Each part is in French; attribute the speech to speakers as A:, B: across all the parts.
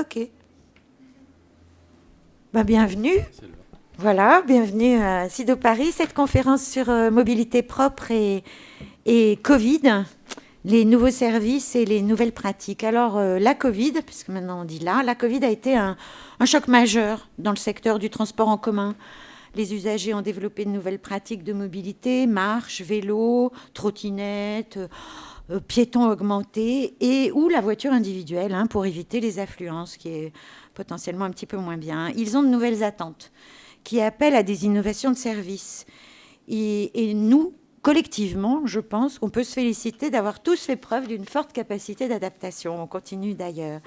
A: Ok. Bienvenue. Voilà, bienvenue à SIDO Paris, cette conférence sur mobilité propre et Covid, les nouveaux services et les nouvelles pratiques. Alors, la Covid, puisque maintenant on dit la Covid a été un choc majeur dans le secteur du transport en commun. Les usagers ont développé de nouvelles pratiques de mobilité, marche, vélo, trottinette, piétons augmentés et ou la voiture individuelle pour éviter les affluences, qui est potentiellement un petit peu moins bien. Ils ont de nouvelles attentes qui appellent à des innovations de services. Et nous, collectivement, je pense qu'on peut se féliciter d'avoir tous fait preuve d'une forte capacité d'adaptation. On continue d'ailleurs.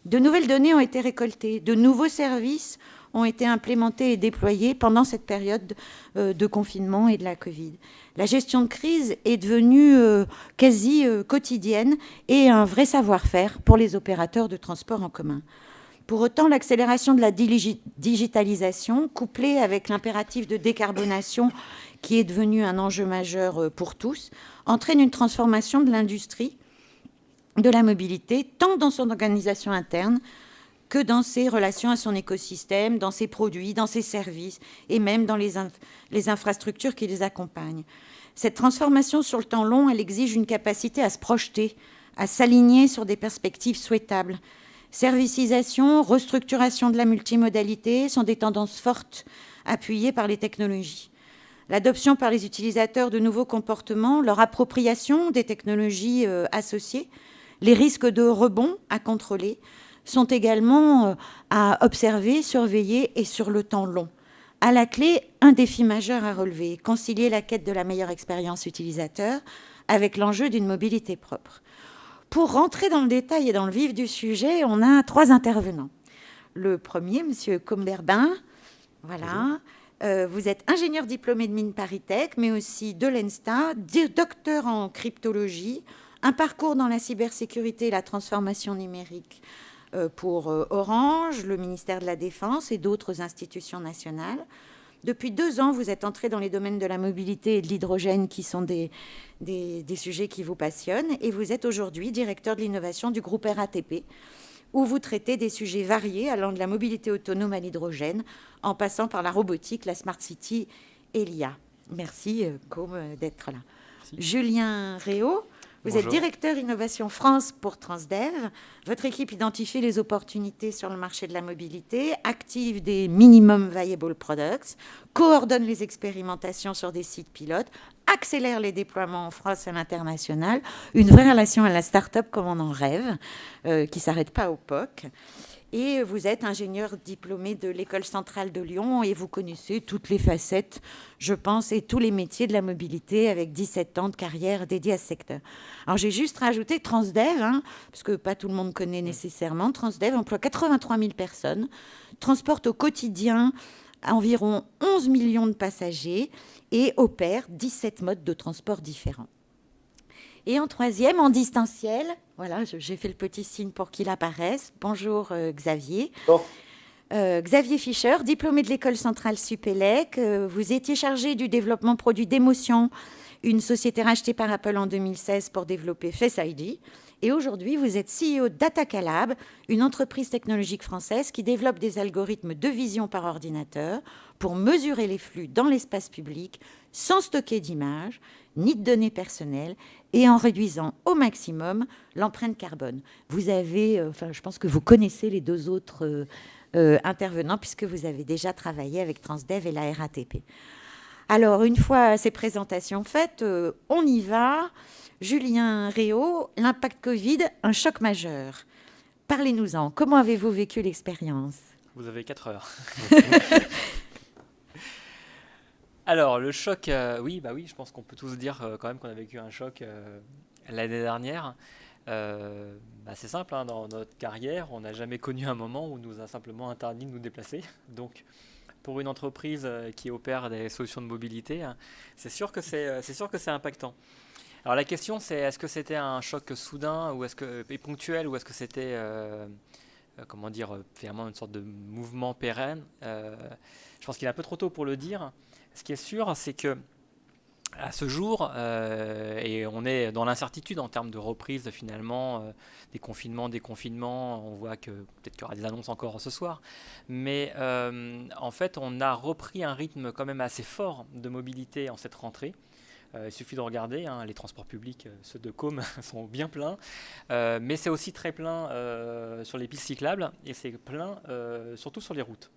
A: De nouvelles données ont été récoltées, de nouveaux services ont été implémentés et déployés pendant cette période de confinement et de la Covid. La gestion de crise est devenue quasi quotidienne et un vrai savoir-faire pour les opérateurs de transport en commun. Pour autant, l'accélération de la digitalisation, couplée avec l'impératif de décarbonation qui est devenu un enjeu majeur pour tous, entraîne une transformation de l'industrie de la mobilité, tant dans son organisation interne que dans ses relations à son écosystème, dans ses produits, dans ses services et même dans les infrastructures qui les accompagnent. Cette transformation sur le temps long, elle exige une capacité à se projeter, à s'aligner sur des perspectives souhaitables. Servicisation, restructuration de la multimodalité sont des tendances fortes appuyées par les technologies. L'adoption par les utilisateurs de nouveaux comportements, leur appropriation des technologies associées, les risques de rebond à contrôler sont également à observer, surveiller et sur le temps long. À la clé, un défi majeur à relever, concilier la quête de la meilleure expérience utilisateur avec l'enjeu d'une mobilité propre. Pour rentrer dans le détail et dans le vif du sujet, on a 3 intervenants. Le premier, M. Comberbin, voilà. Vous êtes ingénieur diplômé de Mines ParisTech, mais aussi de l'ENSTA, docteur en cryptologie, un parcours dans la cybersécurité et la transformation numérique pour Orange, le ministère de la Défense et d'autres institutions nationales. Depuis 2 ans, vous êtes entré dans les domaines de la mobilité et de l'hydrogène, qui sont des sujets qui vous passionnent. Et vous êtes aujourd'hui directeur de l'innovation du groupe RATP, où vous traitez des sujets variés allant de la mobilité autonome à l'hydrogène, en passant par la robotique, la Smart City et l'IA. Merci, Com, d'être là. Merci. Julien Réau, vous Bonjour. Êtes directeur Innovation France pour Transdev. Votre équipe identifie les opportunités sur le marché de la mobilité, active des minimum viable products, coordonne les expérimentations sur des sites pilotes, accélère les déploiements en France et à l'international, une vraie relation à la start-up comme on en rêve, qui ne s'arrête pas au POC. Et vous êtes ingénieur diplômé de l'École centrale de Lyon et vous connaissez toutes les facettes, je pense, et tous les métiers de la mobilité avec 17 ans de carrière dédiée à ce secteur. Alors, j'ai juste rajouté Transdev, parce que pas tout le monde connaît nécessairement. Transdev emploie 83 000 personnes, transporte au quotidien environ 11 millions de passagers et opère 17 modes de transport différents. Et en troisième, en distanciel, voilà, j'ai fait le petit signe pour qu'il apparaisse. Bonjour Xavier. Bon. Xavier Fischer, diplômé de l'école centrale Supélec. Vous étiez chargé du développement produit d'Emotion, une société rachetée par Apple en 2016 pour développer Face ID. Et aujourd'hui, vous êtes CEO d'Atacalab, une entreprise technologique française qui développe des algorithmes de vision par ordinateur pour mesurer les flux dans l'espace public sans stocker d'images ni de données personnelles et en réduisant au maximum l'empreinte carbone. Vous avez, je pense que vous connaissez les 2 autres intervenants puisque vous avez déjà travaillé avec Transdev et la RATP. Alors, une fois ces présentations faites, on y va. Julien Réau, l'impact Covid, un choc majeur. Parlez-nous-en. Comment avez-vous vécu l'expérience ?
B: Vous avez 4 heures. Alors, le choc, oui, je pense qu'on peut tous dire quand même qu'on a vécu un choc l'année dernière. C'est simple, dans notre carrière, on n'a jamais connu un moment où on nous a simplement interdit de nous déplacer. Donc, pour une entreprise qui opère des solutions de mobilité, c'est sûr que c'est impactant. Alors la question c'est, est-ce que c'était un choc soudain et ponctuel, ou est-ce que c'était finalement une sorte de mouvement pérenne. Je pense qu'il est un peu trop tôt pour le dire. Ce qui est sûr, c'est que À ce jour, et on est dans l'incertitude en termes de reprise finalement, des confinements, déconfinements. On voit que peut-être qu'il y aura des annonces encore ce soir, mais en fait, on a repris un rythme quand même assez fort de mobilité en cette rentrée. Il suffit de regarder, hein, les transports publics, ceux de Côme, sont bien pleins, mais c'est aussi très plein sur les pistes cyclables et c'est plein surtout sur les routes.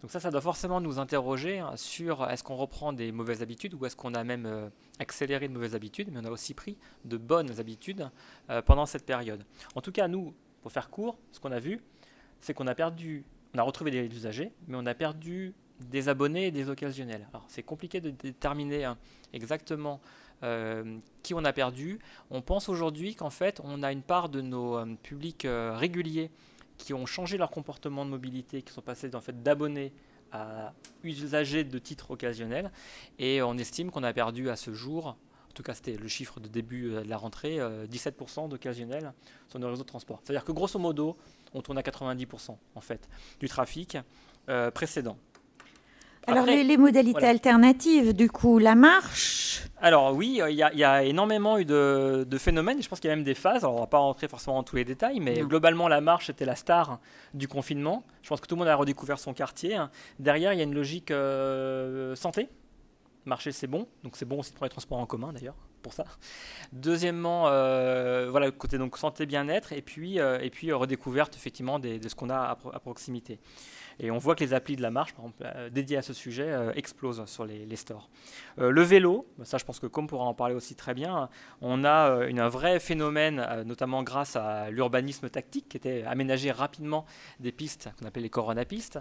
B: Donc ça doit forcément nous interroger, hein, sur est-ce qu'on reprend des mauvaises habitudes ou est-ce qu'on a même accéléré de mauvaises habitudes, mais on a aussi pris de bonnes habitudes pendant cette période. En tout cas, nous, pour faire court, ce qu'on a vu, c'est qu'on a retrouvé des usagers, mais on a perdu des abonnés et des occasionnels. Alors c'est compliqué de déterminer, hein, exactement qui on a perdu. On pense aujourd'hui qu'en fait, on a une part de nos publics réguliers qui ont changé leur comportement de mobilité, qui sont passés en fait, d'abonnés à usagers de titres occasionnels. Et on estime qu'on a perdu à ce jour, en tout cas c'était le chiffre de début de la rentrée, 17% d'occasionnels sur nos réseaux de transport. C'est-à-dire que grosso modo, on tourne à 90% en fait, du trafic précédent.
A: Alors,
B: Après,
A: les modalités
B: voilà.
A: alternatives, du coup, la marche.
B: Alors oui, il y a énormément eu de phénomènes, et je pense qu'il y a même des phases. Alors on ne va pas rentrer forcément dans tous les détails, mais
A: Non.
B: globalement la marche était la star du confinement. Je pense que tout le monde a redécouvert son quartier. Derrière, il y a une logique santé. Marcher, c'est bon, donc c'est bon aussi pour les transports en commun d'ailleurs, pour ça. Deuxièmement, voilà, le côté donc santé, bien-être, et puis redécouverte effectivement de ce qu'on a à proximité. Et on voit que les applis de la marche, par exemple, dédiées à ce sujet, explosent sur les stores. Le vélo, ça je pense que Com pourra en parler aussi très bien, on a un vrai phénomène, notamment grâce à l'urbanisme tactique, qui était aménager rapidement des pistes qu'on appelle les coronapistes.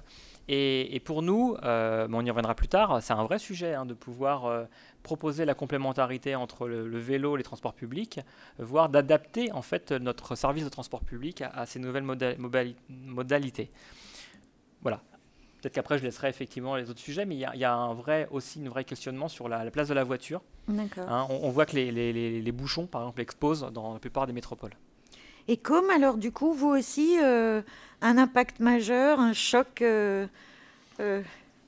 B: Et pour nous, mais on y reviendra plus tard, c'est un vrai sujet, hein, de pouvoir proposer la complémentarité entre le vélo et les transports publics, voire d'adapter en fait notre service de transport public à ces nouvelles modalités. Voilà. Peut-être qu'après, je laisserai effectivement les autres sujets, mais il y a aussi une vraie questionnement sur la place de la voiture.
A: D'accord.
B: Hein, on voit que les bouchons, par exemple, explosent dans la plupart des métropoles.
A: Et comme, alors, du coup, vous aussi, un impact majeur, un choc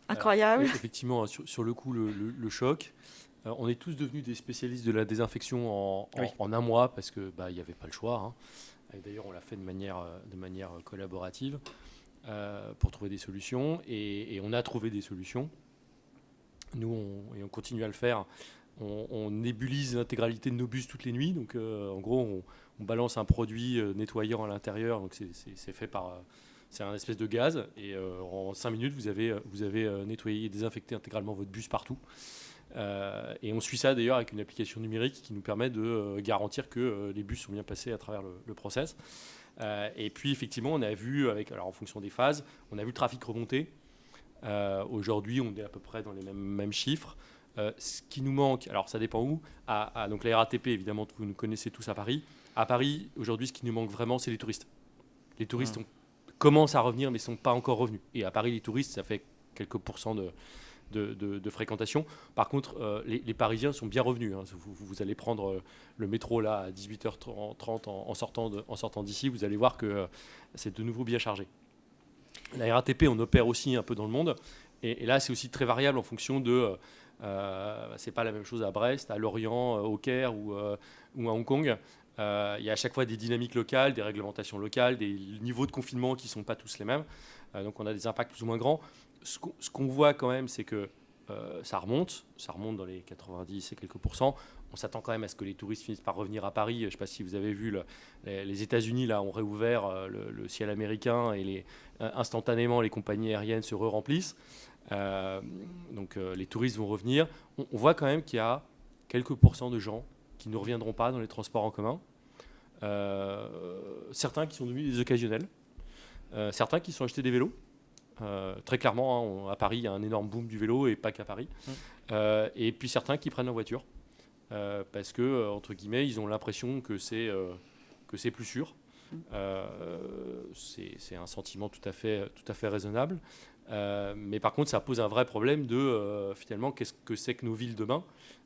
A: incroyable.
C: Alors, effectivement, sur le coup, le choc. On est tous devenus des spécialistes de la désinfection
B: Oui.
C: en un mois parce que il n'y avait pas le choix, hein. Et d'ailleurs, on l'a fait de manière collaborative pour trouver des solutions. Et on a trouvé des solutions. Nous, on continue à le faire. On nébulise l'intégralité de nos bus toutes les nuits. Donc, en gros, on balance un produit nettoyant à l'intérieur. Donc, c'est fait par... c'est un espèce de gaz. Et en 5 minutes, vous avez nettoyé et désinfecté intégralement votre bus partout. Et on suit ça d'ailleurs avec une application numérique qui nous permet de garantir que les bus sont bien passés à travers le process. Et puis, effectivement, on a vu, alors en fonction des phases, on a vu le trafic remonter. Aujourd'hui, on est à peu près dans les mêmes chiffres. Ce qui nous manque, alors ça dépend où, donc la RATP, évidemment, vous nous connaissez tous à Paris. À Paris, aujourd'hui, ce qui nous manque vraiment, c'est les touristes. Les touristes commencent à revenir, mais ne sont pas encore revenus. Et à Paris, les touristes, ça fait quelques pourcents de fréquentation. Par contre, les Parisiens sont bien revenus, hein. Vous allez prendre le métro là, à 18h30 en sortant d'ici, vous allez voir que c'est de nouveau bien chargé. La RATP, on opère aussi un peu dans le monde. Et là, c'est aussi très variable en fonction de... c'est pas la même chose à Brest, à Lorient, au Caire ou à Hong Kong. Il y a à chaque fois des dynamiques locales, des réglementations locales, des niveaux de confinement qui ne sont pas tous les mêmes. Donc on a des impacts plus ou moins grands. Ce qu'on voit quand même, c'est que ça remonte dans les 90 et quelques pourcents. On s'attend quand même à ce que les touristes finissent par revenir à Paris. Je ne sais pas si vous avez vu, les États-Unis là, ont réouvert le ciel américain et instantanément les compagnies aériennes se remplissent. Donc les touristes vont revenir. On voit quand même qu'il y a quelques pourcents de gens qui ne reviendront pas dans les transports en commun. Certains qui sont devenus des occasionnels. Certains qui sont achetés des vélos. Très clairement, hein, à Paris, il y a un énorme boom du vélo et pas qu'à Paris. Et puis certains qui prennent leur voiture parce que, entre guillemets, ils ont l'impression que c'est plus sûr. C'est un sentiment tout à fait raisonnable. Mais par contre, ça pose un vrai problème de, finalement, qu'est-ce que c'est que nos villes demain.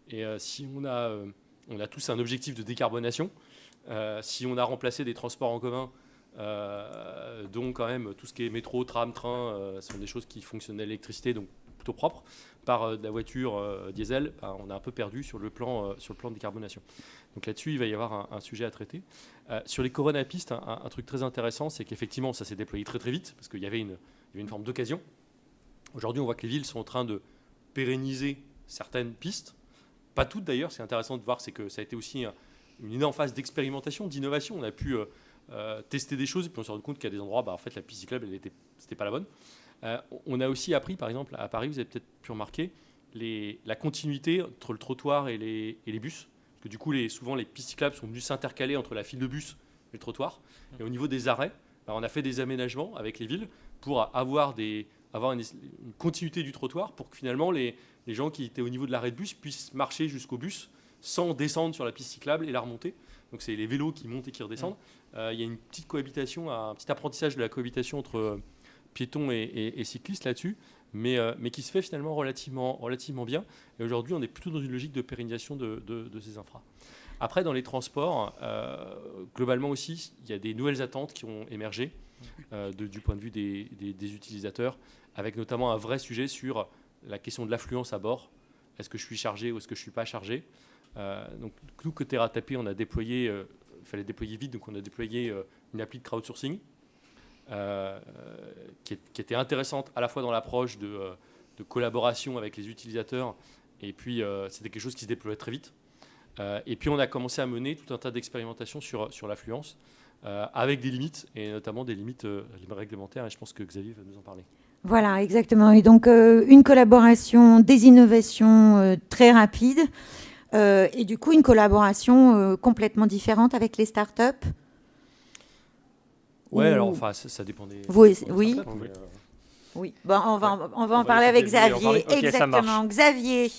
C: Et si on a tous un objectif de décarbonation, si on a remplacé des transports en commun, donc quand même tout ce qui est métro, tram, train, sont des choses qui fonctionnent à l'électricité, donc plutôt propre, par de la voiture diesel, on a un peu perdu sur le plan de décarbonation. Donc là-dessus, il va y avoir un sujet à traiter. Sur les corones à piste, un truc très intéressant, c'est qu'effectivement, ça s'est déployé très très vite, parce qu'il y avait une forme d'occasion. Aujourd'hui, on voit que les villes sont en train de pérenniser certaines pistes. Pas toutes d'ailleurs, c'est intéressant de voir, c'est que ça a été aussi une énorme phase d'expérimentation, d'innovation. On a pu tester des choses et puis on s'est rendu compte qu'il y a des endroits, en fait, la piste cyclable, c'était pas la bonne. On a aussi appris, par exemple, à Paris, vous avez peut-être pu remarquer, la continuité entre le trottoir et les bus. Parce que du coup, souvent, les pistes cyclables sont venues s'intercaler entre la file de bus et le trottoir. Et au niveau des arrêts, on a fait des aménagements avec les villes pour avoir une continuité du trottoir pour que finalement, les gens qui étaient au niveau de l'arrêt de bus puissent marcher jusqu'au bus sans descendre sur la piste cyclable et la remonter. Donc, c'est les vélos qui montent et qui redescendent. Il y a une petite cohabitation, un petit apprentissage de la cohabitation entre piétons et cyclistes là-dessus, mais qui se fait finalement relativement bien. Et aujourd'hui, on est plutôt dans une logique de pérennisation de ces infras. Après, dans les transports, globalement aussi, il y a des nouvelles attentes qui ont émergé du point de vue des utilisateurs, avec notamment un vrai sujet sur la question de l'affluence à bord. Est-ce que je suis chargé ou est-ce que je ne suis pas chargé? Donc, nous, côté Ratapé, on a déployé, il fallait déployer vite, donc on a déployé une appli de crowdsourcing qui était intéressante à la fois dans l'approche de collaboration avec les utilisateurs, et puis c'était quelque chose qui se déployait très vite. Et puis on a commencé à mener tout un tas d'expérimentations sur l'affluence, avec des limites, et notamment des limites réglementaires, et je pense que Xavier va nous en parler.
A: Voilà, exactement. Et donc, une collaboration, des innovations très rapides, et du coup, une collaboration complètement différente avec les startups.
C: Ouais, alors enfin, ça dépend des.
A: Oui.
C: Oui.
A: Oui. Bon, on va en parler avec Xavier.
B: Okay,
A: exactement, Xavier.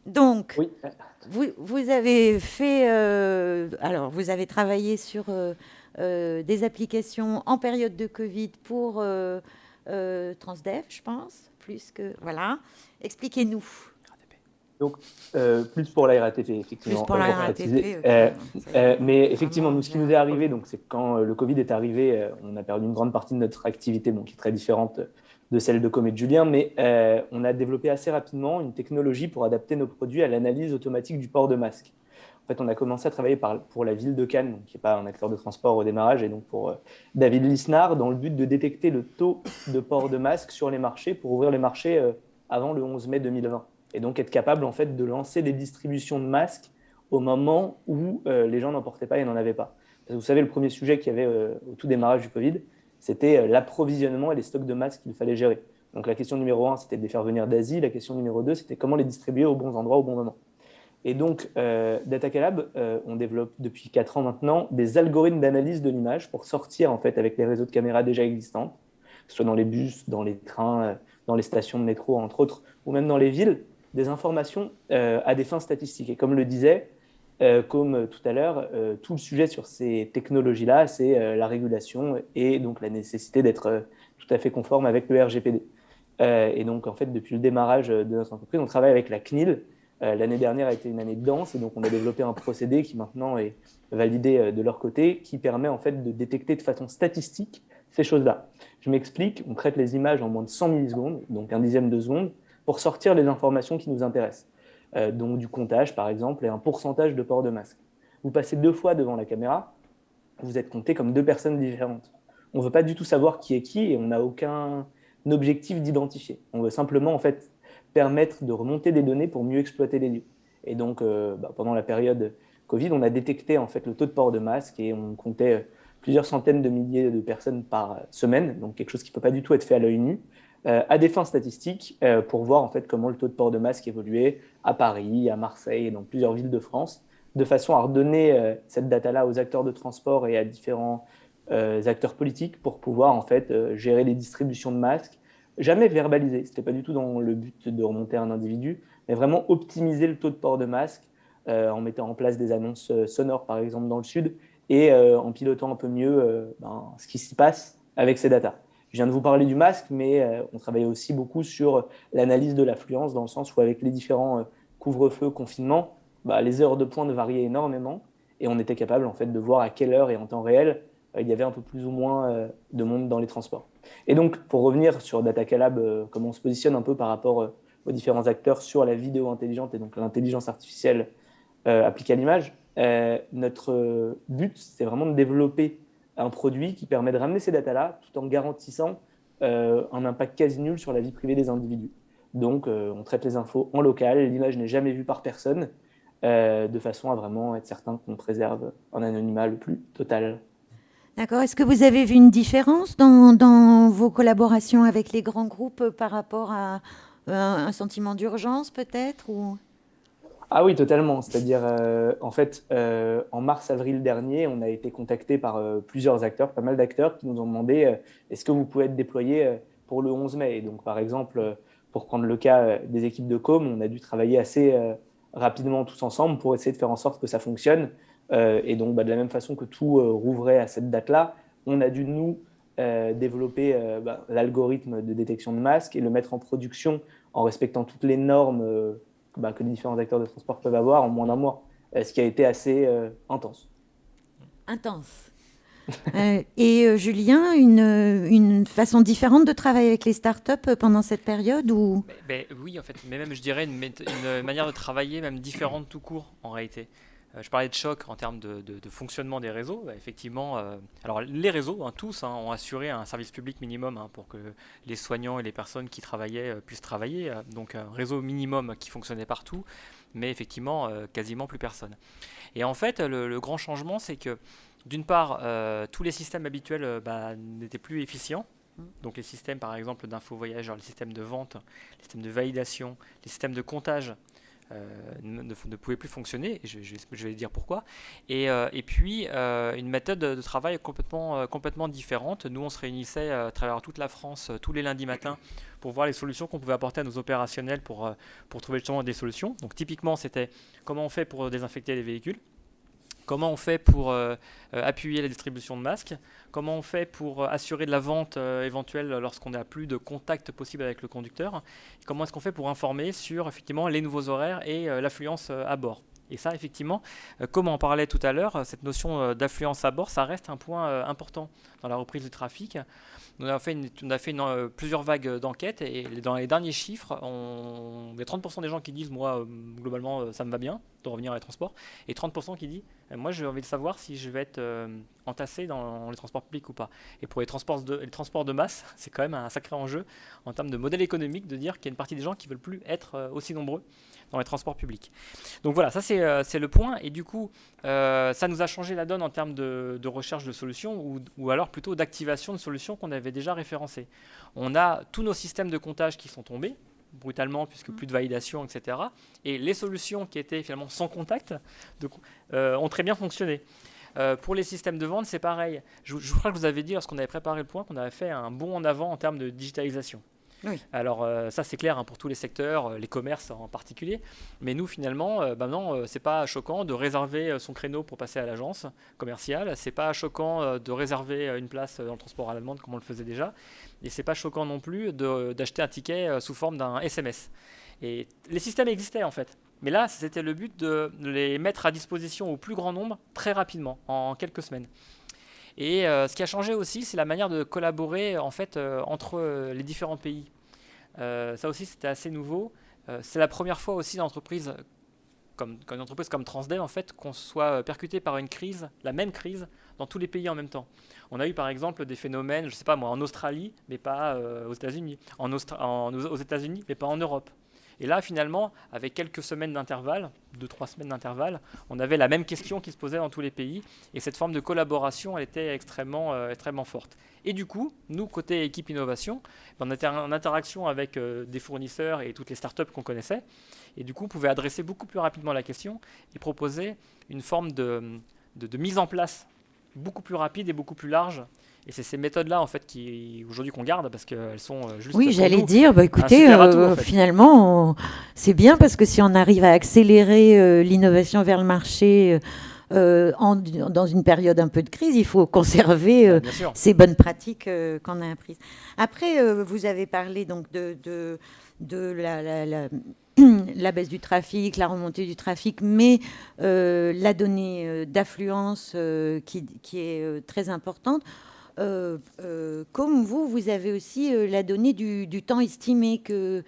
A: Donc,
D: oui.
A: vous avez fait. Alors, vous avez travaillé sur des applications en période de Covid pour Transdev, je pense, plus que voilà. Expliquez-nous.
D: Donc, plus pour la RATP, effectivement.
A: Plus pour la RATP.
D: Mais effectivement, nous, ce qui nous est arrivé, donc, c'est que quand le Covid est arrivé, on a perdu une grande partie de notre activité, qui est très différente de celle de Com et de Julien, mais on a développé assez rapidement une technologie pour adapter nos produits à l'analyse automatique du port de masque. En fait, on a commencé à travailler pour la ville de Cannes, donc, qui n'est pas un acteur de transport au démarrage, et donc pour David Lisnard, dans le but de détecter le taux de port de masque sur les marchés pour ouvrir les marchés avant le 11 mai 2020. Et donc être capable en fait de lancer des distributions de masques au moment où les gens n'en portaient pas et n'en avaient pas. Parce que vous savez, le premier sujet qu'il y avait au tout démarrage du Covid, c'était l'approvisionnement et les stocks de masques qu'il fallait gérer. Donc la question numéro 1, c'était de les faire venir d'Asie. La question numéro 2, c'était comment les distribuer aux bons endroits au bon moment. Et donc, Datacare Lab, on développe depuis 4 ans maintenant des algorithmes d'analyse de l'image pour sortir en fait avec les réseaux de caméras déjà existants, que ce soit dans les bus, dans les trains, dans les stations de métro, entre autres, ou même dans les villes, des informations à des fins statistiques. Et comme le disait, comme tout à l'heure, tout le sujet sur ces technologies-là, c'est la régulation et donc la nécessité d'être tout à fait conforme avec le RGPD. Et donc, en fait, depuis le démarrage de notre entreprise, on travaille avec la CNIL. L'année dernière a été une année dense et donc on a développé un procédé qui maintenant est validé de leur côté, qui permet en fait de détecter de façon statistique ces choses-là. Je m'explique, on traite les images en moins de 100 millisecondes, donc un dixième de seconde, pour sortir les informations qui nous intéressent. Donc du comptage, par exemple, et un pourcentage de port de masque. Vous passez 2 fois devant la caméra, vous êtes compté comme 2 personnes différentes. On ne veut pas du tout savoir qui est qui et on n'a aucun objectif d'identifier. On veut simplement en fait, permettre de remonter des données pour mieux exploiter les lieux. Et donc, pendant la période Covid, on a détecté en fait, le taux de port de masque et on comptait plusieurs centaines de milliers de personnes par semaine, donc quelque chose qui ne peut pas du tout être fait à l'œil nu, à des fins statistiques pour voir en fait, comment le taux de port de masque évoluait à Paris, à Marseille et dans plusieurs villes de France, de façon à redonner cette data-là aux acteurs de transport et à différents acteurs politiques pour pouvoir en fait, gérer les distributions de masques. Jamais verbalisé, ce n'était pas du tout dans le but de remonter un individu, mais vraiment optimiser le taux de port de masque en mettant en place des annonces sonores, par exemple, dans le sud, et en pilotant un peu mieux ce qui s'y passe avec ces datas. Je viens de vous parler du masque, mais on travaillait aussi beaucoup sur l'analyse de l'affluence, dans le sens où avec les différents couvre-feux, confinements, les heures de pointe variaient énormément, et on était capable en fait, de voir à quelle heure et en temps réel il y avait un peu plus ou moins de monde dans les transports. Et donc, pour revenir sur Dataka Lab, comment on se positionne un peu par rapport aux différents acteurs sur la vidéo intelligente et donc l'intelligence artificielle appliquée à l'image, notre but, c'est vraiment de développer un produit qui permet de ramener ces datas-là tout en garantissant un impact quasi nul sur la vie privée des individus. Donc, on traite les infos en local, l'image n'est jamais vue par personne, de façon à vraiment être certain qu'on préserve un anonymat le plus total.
A: D'accord. Est-ce que vous avez vu une différence dans vos collaborations avec les grands groupes par rapport à un sentiment d'urgence peut-être ou...
D: Ah oui, totalement. C'est-à-dire, en fait, en mars-avril dernier, on a été contacté par plusieurs acteurs, pas mal d'acteurs, qui nous ont demandé est-ce que vous pouvez être déployé pour le 11 mai. Et donc, par exemple, pour prendre le cas des équipes de com, on a dû travailler assez rapidement tous ensemble pour essayer de faire en sorte que ça fonctionne. Et donc, de la même façon que tout rouvrait à cette date-là, on a dû, nous, développer l'algorithme de détection de masques et le mettre en production en respectant toutes les normes que les différents acteurs de transport peuvent avoir en moins d'un mois, ce qui a été assez intense.
A: Intense. Julien, une façon différente de travailler avec les startups pendant cette période ou...
B: Oui, en fait, mais même, je dirais, une manière de travailler même différente tout court, en réalité. Je parlais de choc en termes de fonctionnement des réseaux. Effectivement, alors les réseaux, tous, ont assuré un service public minimum pour que les soignants et les personnes qui travaillaient puissent travailler. Donc un réseau minimum qui fonctionnait partout, mais effectivement, quasiment plus personne. Et en fait, le grand changement, c'est que d'une part, tous les systèmes habituels n'étaient plus efficients. Donc les systèmes, par exemple, d'info-voyageurs, les systèmes de vente, les systèmes de validation, les systèmes de comptage, ne pouvait plus fonctionner, et je vais dire pourquoi. Et puis, une méthode de travail complètement différente. Nous, on se réunissait à travers toute la France tous les lundis matins pour voir les solutions qu'on pouvait apporter à nos opérationnels pour trouver justement des solutions. Donc, typiquement, c'était comment on fait pour désinfecter les véhicules, comment on fait pour appuyer la distribution de masques, comment on fait pour assurer de la vente éventuelle lorsqu'on n'a plus de contact possible avec le conducteur, et comment est-ce qu'on fait pour informer sur effectivement les nouveaux horaires et l'affluence à bord. Et ça, effectivement, comme on en parlait tout à l'heure, cette notion d'affluence à bord, ça reste un point important dans la reprise du trafic. On a fait plusieurs vagues d'enquêtes et dans les derniers chiffres, il y a 30% des gens qui disent « moi, globalement, ça me va bien de revenir à les transports » et 30% qui disent « moi, j'ai envie de savoir si je vais être entassé dans les transports publics ou pas ». Et pour les transports de masse, c'est quand même un sacré enjeu en termes de modèle économique de dire qu'il y a une partie des gens qui ne veulent plus être aussi nombreux dans les transports publics. Donc voilà, ça c'est le point. Et du coup, ça nous a changé la donne en termes de recherche de solutions ou alors plutôt d'activation de solutions qu'on avait déjà référencées. On a tous nos systèmes de comptage qui sont tombés brutalement puisque plus de validation, etc. Et les solutions qui étaient finalement sans contact ont très bien fonctionné. Pour les systèmes de vente, c'est pareil. Je crois que vous avez dit, lorsqu'on avait préparé le point, qu'on avait fait un bond en avant en termes de digitalisation. Oui. Alors ça c'est clair pour tous les secteurs, les commerces en particulier, mais nous finalement, non, c'est pas choquant de réserver son créneau pour passer à l'agence commerciale, c'est pas choquant de réserver une place dans le transport à la demande comme on le faisait déjà, et c'est pas choquant non plus d'acheter un ticket sous forme d'un SMS. Et les systèmes existaient en fait, mais là c'était le but de les mettre à disposition au plus grand nombre très rapidement, en quelques semaines. Et ce qui a changé aussi, c'est la manière de collaborer en fait, entre les différents pays. Ça aussi, c'était assez nouveau. C'est la première fois aussi dans une entreprise comme Transdev, en fait, qu'on soit percuté par une crise, la même crise, dans tous les pays en même temps. On a eu par exemple des phénomènes, je ne sais pas moi, en Australie, mais pas aux États-Unis. Aux États-Unis, mais pas en Europe. Et là, finalement, avec quelques semaines d'intervalle, 2-3 semaines d'intervalle, on avait la même question qui se posait dans tous les pays. Et cette forme de collaboration, elle était extrêmement forte. Et du coup, nous, côté équipe innovation, on était en interaction avec des fournisseurs et toutes les startups qu'on connaissait. Et du coup, on pouvait adresser beaucoup plus rapidement la question et proposer une forme de mise en place beaucoup plus rapide et beaucoup plus large. Et c'est ces méthodes-là, en fait, aujourd'hui qu'on garde parce qu'elles sont juste.
A: Oui, j'allais dire, écoutez, en fait. Finalement, c'est bien parce que si on arrive à accélérer l'innovation vers le marché dans une période un peu de crise, il faut conserver
B: Bien sûr.
A: ces bonnes pratiques qu'on a apprises. Après, vous avez parlé donc de la baisse du trafic, la remontée du trafic, mais la donnée d'affluence qui est très importante. Comme vous avez aussi la donnée du temps estimé que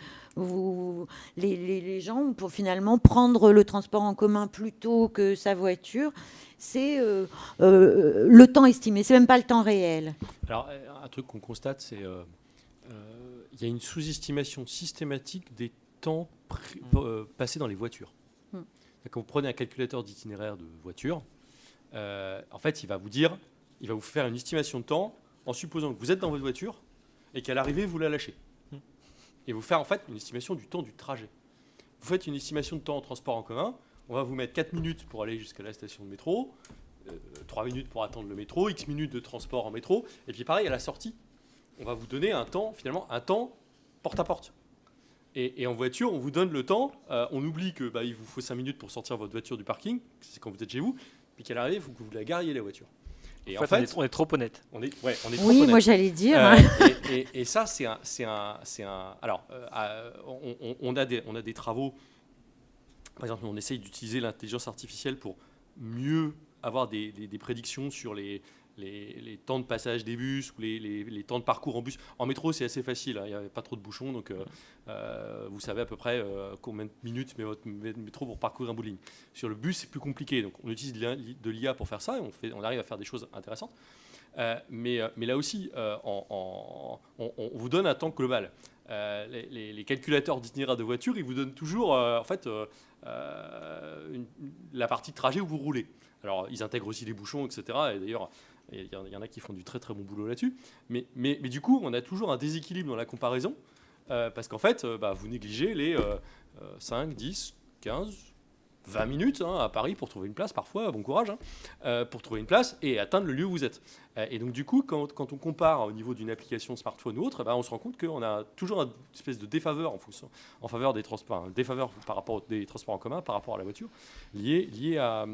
A: les gens, pour finalement prendre le transport en commun plutôt que sa voiture, c'est le temps estimé, c'est même pas le temps réel.
C: Alors, un truc qu'on constate, c'est il y a une sous-estimation systématique des temps passés dans les voitures. Quand vous prenez un calculateur d'itinéraire de voiture, en fait, il va vous faire une estimation de temps en supposant que vous êtes dans votre voiture et qu'à l'arrivée, vous la lâchez. Et vous faire en fait une estimation du temps du trajet. Vous faites une estimation de temps en transport en commun, on va vous mettre 4 minutes pour aller jusqu'à la station de métro, 3 minutes pour attendre le métro, X minutes de transport en métro, et puis pareil à la sortie, on va vous donner un temps porte à porte. Et en voiture, on vous donne le temps, on oublie que il vous faut 5 minutes pour sortir votre voiture du parking, c'est quand vous êtes chez vous, puis qu'à l'arrivée, il faut que vous la gariez la voiture. Et
B: en fait, on est trop honnête.
C: On est trop
A: oui,
C: honnête.
A: Moi j'allais dire.
C: Et ça, c'est un. Alors, on a des travaux. Par exemple, on essaye d'utiliser l'intelligence artificielle pour mieux avoir des prédictions sur les temps de passage des bus ou les temps de parcours en bus. En métro, c'est assez facile, il n'y a pas trop de bouchons, donc vous savez à peu près combien de minutes met votre métro pour parcourir un bout de ligne. Sur le bus, c'est plus compliqué, donc on utilise de l'IA pour faire ça, et on arrive à faire des choses intéressantes. Mais là aussi, on vous donne un temps global. Les calculateurs d'itinéraire de voiture, ils vous donnent toujours la partie de trajet où vous roulez. Alors, ils intègrent aussi les bouchons, etc. Et d'ailleurs, il y en a qui font du très très bon boulot là-dessus. Mais du coup, on a toujours un déséquilibre dans la comparaison, parce qu'en fait, vous négligez les 5, 10, 15, 20 minutes à Paris pour trouver une place, parfois, bon courage, pour trouver une place et atteindre le lieu où vous êtes. Et donc du coup, quand on compare au niveau d'une application smartphone ou autre, on se rend compte qu'on a toujours une espèce de défaveur en faveur des transports, défaveur par rapport des transports en commun, par rapport à la voiture, lié à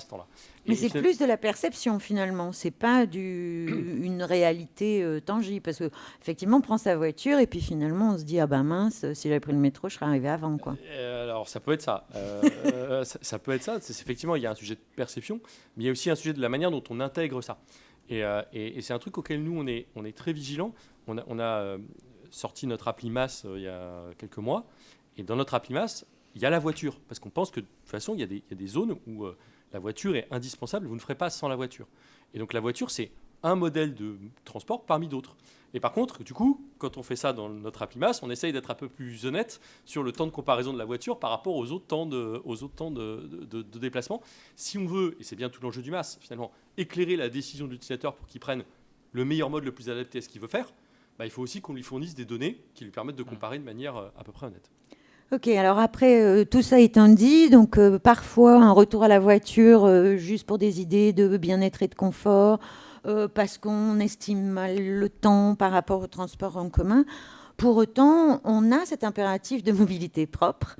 C: ce temps-là.
A: Mais c'est plus de la perception finalement, c'est pas une réalité tangible, parce que effectivement on prend sa voiture et puis finalement on se dit mince, si j'avais pris le métro je serais arrivé avant quoi.
C: Alors ça peut être ça, ça peut être ça. Effectivement il y a un sujet de perception, mais il y a aussi un sujet de la manière dont on intègre ça. Et c'est un truc auquel nous on est très vigilants. On a sorti notre appli Mass il y a quelques mois, et dans notre appli Mass il y a la voiture, parce qu'on pense que de toute façon il y a des zones où la voiture est indispensable, vous ne ferez pas sans la voiture. Et donc la voiture, c'est un modèle de transport parmi d'autres. Et par contre, du coup, quand on fait ça dans notre appli Mass, on essaye d'être un peu plus honnête sur le temps de comparaison de la voiture par rapport aux autres temps de déplacement. Si on veut, et c'est bien tout l'enjeu du Mass, finalement, éclairer la décision de l'utilisateur pour qu'il prenne le meilleur mode le plus adapté à ce qu'il veut faire, il faut aussi qu'on lui fournisse des données qui lui permettent de comparer de manière à peu près honnête.
A: Ok, alors après, tout ça étant dit, donc parfois un retour à la voiture juste pour des idées de bien-être et de confort, parce qu'on estime mal le temps par rapport au transport en commun. Pour autant, on a cet impératif de mobilité propre.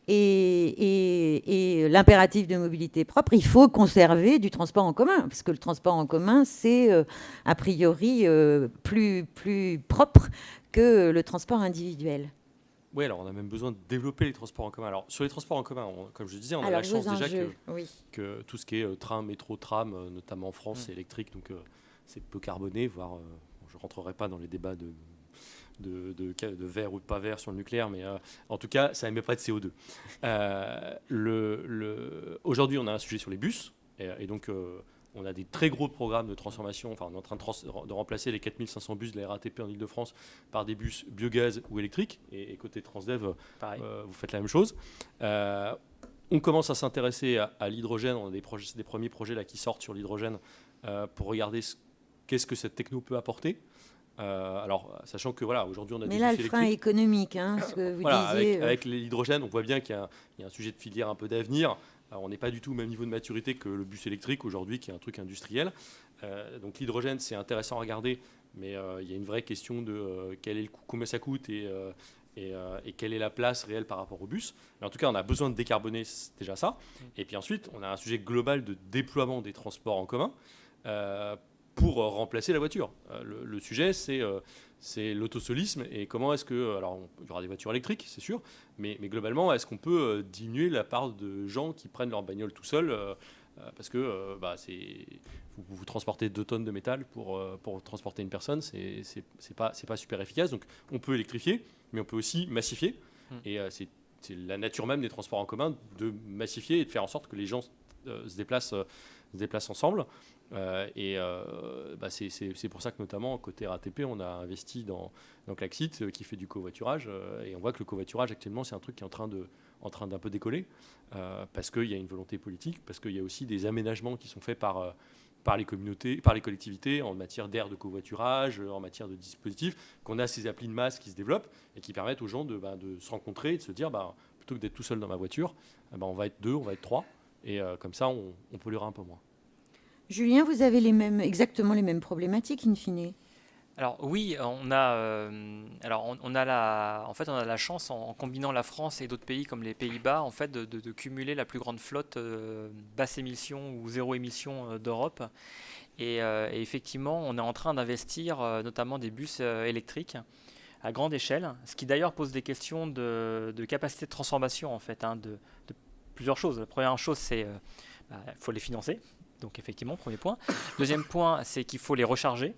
A: Et l'impératif de mobilité propre, il faut conserver du transport en commun, parce que le transport en commun, c'est a priori plus propre que le transport individuel.
C: Oui, alors on a même besoin de développer les transports en commun. Alors sur les transports en commun, comme je disais, on a la chance déjà que tout ce qui est train, métro, tram, notamment en France, c'est électrique, donc c'est peu carboné, voire je ne rentrerai pas dans les débats de vert ou de pas vert sur le nucléaire, mais en tout cas, ça n'émet pas de CO2. Aujourd'hui, on a un sujet sur les bus, et donc on a des très gros programmes de transformation. Enfin, on est en train de remplacer les 4500 bus de la RATP en Ile-de-France par des bus biogaz ou électriques. Et côté Transdev, vous faites la même chose. On commence à s'intéresser à l'hydrogène. On a des premiers projets là, qui sortent sur l'hydrogène pour regarder qu'est-ce que cette techno peut apporter. Alors, sachant que aujourd'hui, on a des bus électriques. Mais là,
A: le frein économique, ce que vous disiez.
C: Avec l'hydrogène, on voit bien qu'il y a un sujet de filière un peu d'avenir. Alors, on n'est pas du tout au même niveau de maturité que le bus électrique aujourd'hui, qui est un truc industriel. Donc l'hydrogène, c'est intéressant à regarder, mais il y a une vraie question de quel est le coût, combien ça coûte et quelle est la place réelle par rapport au bus. Mais en tout cas, on a besoin de décarboner, c'est déjà ça. Et puis ensuite, on a un sujet global de déploiement des transports en commun pour remplacer la voiture. Le sujet, c'est l'autosolisme et comment est-ce que... Alors, il y aura des voitures électriques, c'est sûr, mais globalement, est-ce qu'on peut diminuer la part de gens qui prennent leur bagnole tout seuls parce que vous transportez 2 tonnes de métal pour transporter une personne, c'est pas super efficace. Donc on peut électrifier, mais on peut aussi massifier. Et c'est la nature même des transports en commun de massifier et de faire en sorte que les gens se déplacent ensemble. C'est pour ça que notamment côté RATP, on a investi dans Klaxit qui fait du covoiturage. Et on voit que le covoiturage actuellement, c'est un truc qui est en train d'un peu décoller parce qu'il y a une volonté politique, parce qu'il y a aussi des aménagements qui sont faits par les communautés, par les collectivités en matière d'aires de covoiturage, en matière de dispositifs, qu'on a ces applis de masse qui se développent et qui permettent aux gens de se rencontrer et de se dire plutôt que d'être tout seul dans ma voiture, on va être 2, on va être 3 et comme ça on polluera un peu moins.
A: Julien, vous avez exactement les mêmes problématiques, in fine.
B: Alors oui, on a la chance en combinant la France et d'autres pays comme les Pays-Bas en fait de cumuler la plus grande flotte basse émission ou zéro émission d'Europe. Et effectivement, on est en train d'investir notamment des bus électriques à grande échelle, ce qui d'ailleurs pose des questions de capacité de transformation en fait, de plusieurs choses. La première chose, c'est faut les financer. Donc effectivement, premier point. Deuxième point, c'est qu'il faut les recharger.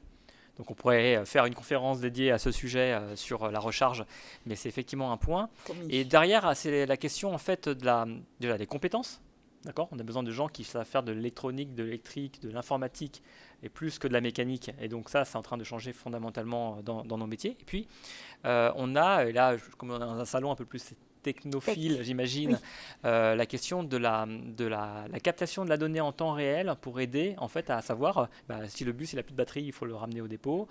B: Donc on pourrait faire une conférence dédiée à ce sujet sur la recharge, mais c'est effectivement un point. Et derrière, c'est la question en fait déjà des compétences. D'accord ? On a besoin de gens qui savent faire de l'électronique, de l'électrique, de l'informatique, et plus que de la mécanique. Et donc ça, c'est en train de changer fondamentalement dans nos métiers. Et puis, on a, et là, comme on est dans un salon un peu plus technophile, j'imagine, oui. La question de la captation de la donnée en temps réel pour aider en fait à savoir si le bus il a plus de batterie, il faut le ramener au dépôt,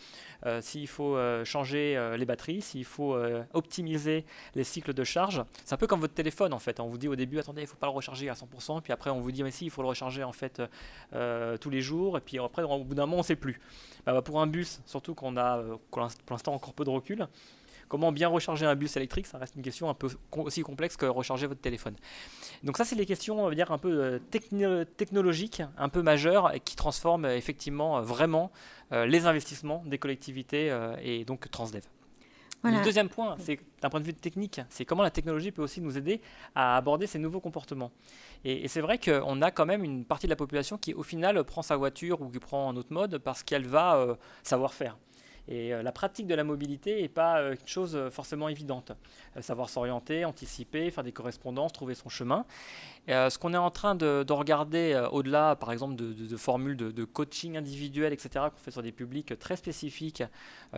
B: s'il faut changer les batteries, s'il faut optimiser les cycles de charge. C'est un peu comme votre téléphone en fait. On vous dit au début attendez, il faut pas le recharger à 100%, puis après on vous dit mais si, il faut le recharger en fait tous les jours, et puis après au bout d'un moment on sait plus. Pour un bus, surtout qu'on a pour l'instant encore peu de recul. Comment bien recharger un bus électrique, ça reste une question un peu aussi complexe que recharger votre téléphone. Donc ça, c'est les questions, on va dire, un peu technologiques, un peu majeures, et qui transforment effectivement vraiment les investissements des collectivités et donc Transdev. Voilà. Le deuxième point, c'est d'un point de vue technique, c'est comment la technologie peut aussi nous aider à aborder ces nouveaux comportements. Et c'est vrai qu'on a quand même une partie de la population qui, au final, prend sa voiture ou qui prend un autre mode parce qu'elle va savoir faire. Et la pratique de la mobilité n'est pas une chose forcément évidente. Savoir s'orienter, anticiper, faire des correspondances, trouver son chemin. Ce qu'on est en train de regarder au-delà, par exemple, de formules de coaching individuel, etc., qu'on fait sur des publics très spécifiques,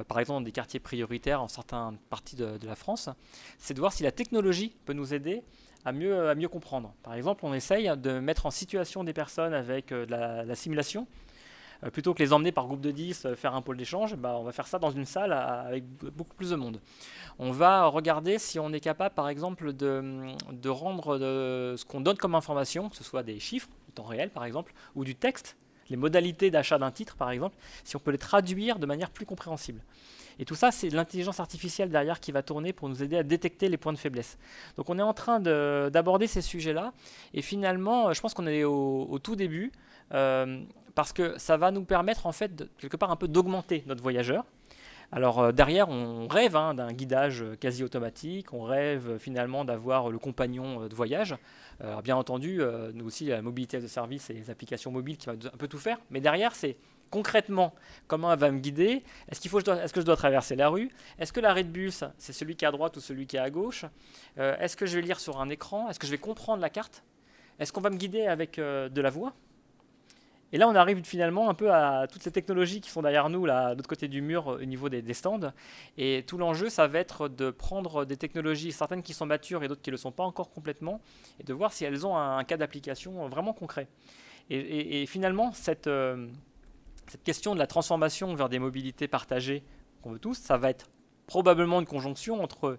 B: par exemple dans des quartiers prioritaires en certaines parties de la France, c'est de voir si la technologie peut nous aider à mieux comprendre. Par exemple, on essaye de mettre en situation des personnes avec de la simulation. Plutôt que les emmener par groupe de 10 faire un pôle d'échange, on va faire ça dans une salle avec beaucoup plus de monde. On va regarder si on est capable, par exemple, de rendre ce qu'on donne comme information, que ce soit des chiffres, du temps réel par exemple, ou du texte, les modalités d'achat d'un titre par exemple, si on peut les traduire de manière plus compréhensible. Et tout ça, c'est l'intelligence artificielle derrière qui va tourner pour nous aider à détecter les points de faiblesse. Donc on est en train d'aborder ces sujets-là, et finalement, je pense qu'on est au tout début, parce que ça va nous permettre en fait quelque part un peu d'augmenter notre voyageur. Alors derrière on rêve d'un guidage quasi automatique, on rêve finalement d'avoir le compagnon de voyage. Alors, bien entendu, nous aussi la mobilité as a service et les applications mobiles qui va un peu tout faire, mais derrière c'est concrètement comment elle va me guider. Est-ce que je dois traverser la rue? Est-ce que l'arrêt de bus c'est celui qui est à droite ou celui qui est à gauche? Est-ce que je vais lire sur un écran? Est-ce que je vais comprendre la carte? Est-ce qu'on va me guider avec de la voix? Et là, on arrive finalement un peu à toutes ces technologies qui sont derrière nous, là, de l'autre côté du mur, au niveau des stands. Et tout l'enjeu, ça va être de prendre des technologies, certaines qui sont matures et d'autres qui ne le sont pas encore complètement, et de voir si elles ont un cas d'application vraiment concret. Et finalement, cette question de la transformation vers des mobilités partagées qu'on veut tous, ça va être probablement une conjonction entre